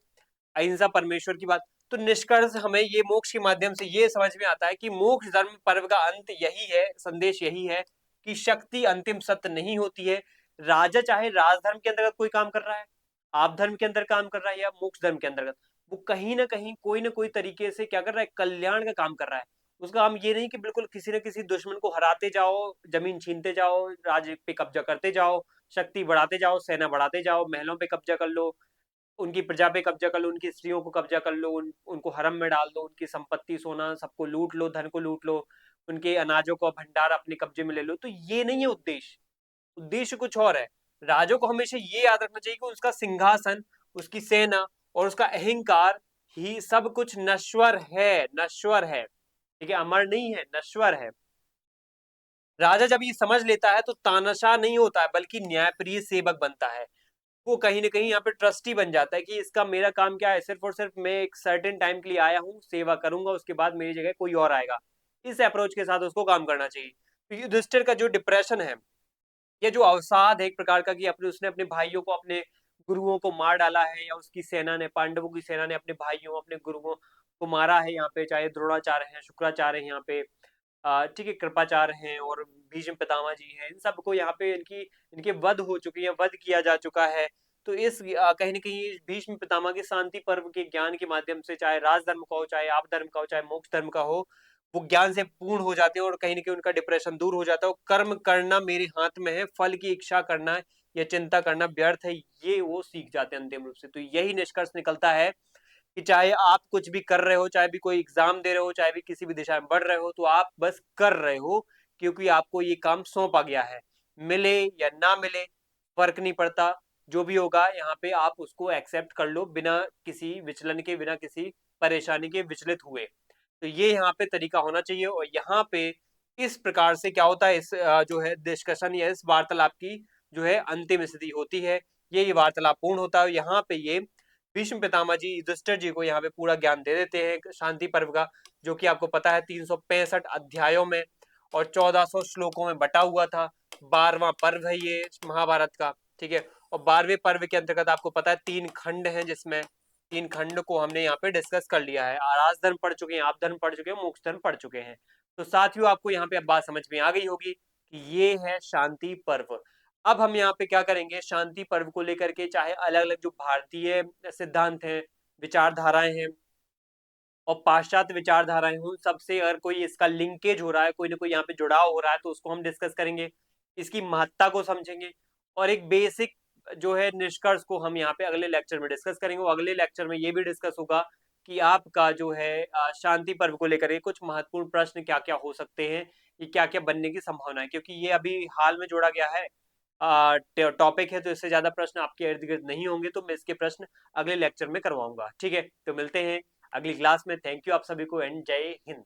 अहिंसा परमेश्वर की बात। तो निष्कर्ष हमें ये मोक्ष के माध्यम से ये समझ में आता है कि मोक्ष धर्म पर्व का अंत यही है, संदेश यही है कि शक्ति अंतिम सत्य नहीं होती है। राजा चाहे राजधर्म के अंतर्गत कोई काम कर रहा है, आप धर्म के अंदर काम कर रहा है, या मोक्ष धर्म के अंतर्गत, वो कहीं ना कहीं कोई ना कोई तरीके से क्या कर रहा है, कल्याण का काम कर रहा है। उसका काम ये नहीं कि बिल्कुल किसी न किसी दुश्मन को हराते जाओ, जमीन छीनते जाओ, राज्य पे कब्जा करते जाओ, शक्ति बढ़ाते जाओ, सेना बढ़ाते जाओ, महलों पे कब्जा कर लो, उनकी प्रजा पे कब्जा कर लो, उनकी स्त्रियों को कब्जा कर लो, उनको हरम में डाल दो, उनकी संपत्ति सोना सबको लूट लो, धन को लूट लो, उनके अनाजों को भंडार अपने कब्जे में ले लो। तो ये नहीं है उद्देश्य, उद्देश्य कुछ और है। राजों को हमेशा ये याद रखना चाहिए कि उसका सिंहासन, उसकी सेना और उसका अहंकार ही सब कुछ नश्वर है, नश्वर है, ठीक है, अमर नहीं है, नश्वर है। राजा जब ये समझ लेता है तो तानाशाह नहीं होता है, बल्कि न्यायप्रिय सेवक बनता है। वो कहीं ना कहीं यहाँ पे ट्रस्टी बन जाता है कि इसका मेरा काम क्या है, सिर्फ और सिर्फ मैं एक सर्टेन टाइम के लिए आया हूँ, सेवा करूंगा, उसके बाद मेरी जगह कोई और आएगा। इस अप्रोच के साथ उसको काम करना चाहिए। तो युधिष्ठिर का जो डिप्रेशन है, ये जो अवसाद है एक प्रकार का कि अपने उसने अपने भाइयों को, अपने गुरुओं को मार डाला है, या उसकी सेना ने, पांडवों की सेना ने अपने भाइयों, अपने गुरुओं को मारा है, यहाँ पे चाहे द्रोणाचार्य हैं, शुक्राचार्य हैं, यहाँ पे ठीक है, कृपाचार्य हैं, और भीष्म पितामह जी हैं, इन सबको यहाँ पे इनके वध हो चुके हैं, वध किया जा चुका है। तो इस कहीं ना कहीं भीष्म पितामह के शांति पर्व के ज्ञान के माध्यम से, चाहे राजधर्म का हो, चाहे आप धर्म का हो, चाहे मोक्ष धर्म का हो, वो ज्ञान से पूर्ण हो जाते हैं, और कहीं ना कहीं उनका डिप्रेशन दूर हो जाता है। कर्म करना मेरे हाथ में है, फल की इच्छा करना या चिंता करना व्यर्थ है, ये वो सीख जाते हैं अंतिम रूप से। तो यही निष्कर्ष निकलता है कि चाहे आप कुछ भी कर रहे हो, चाहे भी कोई एग्जाम दे रहे हो, चाहे भी किसी भी दिशा में बढ़ रहे हो, तो आप बस कर रहे हो, क्योंकि आपको ये काम सौंपा गया है, मिले या ना मिले फर्क नहीं पड़ता, जो भी होगा यहाँ पे आप उसको एक्सेप्ट कर लो, बिना किसी विचलन के, बिना किसी परेशानी के विचलित हुए। तो ये यहाँ पे तरीका होना चाहिए। और यहाँ पे इस प्रकार से क्या होता है, इस जो है डिस्कशन या इस वार्तालाप की जो है अंतिम स्थिति होती है, ये वार्तालाप पूर्ण होता है। यहाँ पे ये भीष्म पितामह जी युधिष्ठिर जी को यहाँ पे पूरा ज्ञान दे देते हैं शांति पर्व का, जो कि आपको पता है 365 अध्यायों में और 1400 श्लोकों में बटा हुआ था। 12वां पर्व है ये महाभारत का, ठीक है। और 12वें पर्व के अंतर्गत आपको पता है 3 खंड हैं, जिसमें 3 खंड को हमने यहाँ पे डिस्कस कर लिया है। राज धर्म पढ़ चुके हैं, आप धर्म पढ़ चुके हैं, मोक्ष धर्म पढ़ चुके हैं। तो साथियों आपको यहाँ पे अब बात समझ में आ गई होगी कि ये है शांति पर्व। अब हम यहाँ पे क्या करेंगे, शांति पर्व को लेकर के चाहे अलग अलग जो भारतीय सिद्धांत हैं, विचारधाराएं हैं, और पाश्चात्य विचारधाराएं हूँ, सबसे अगर कोई इसका लिंकेज हो रहा है, कोई ना कोई यहाँ पे जुड़ाव हो रहा है, तो उसको हम डिस्कस करेंगे, इसकी महत्ता को समझेंगे, और एक बेसिक जो है निष्कर्ष को हम यहाँ पे अगले लेक्चर में डिस्कस करेंगे। और अगले लेक्चर में ये भी डिस्कस होगा कि आपका जो है शांति पर्व को लेकर कुछ महत्वपूर्ण प्रश्न क्या क्या हो सकते हैं, ये क्या क्या बनने की संभावना है, क्योंकि ये अभी हाल में जोड़ा गया है टॉपिक है, तो इससे ज्यादा प्रश्न आपके इर्द गिर्द नहीं होंगे, तो मैं इसके प्रश्न अगले लेक्चर में करवाऊंगा। ठीक है, तो मिलते हैं अगली क्लास में। थैंक यू आप सभी को एंड जय हिंद।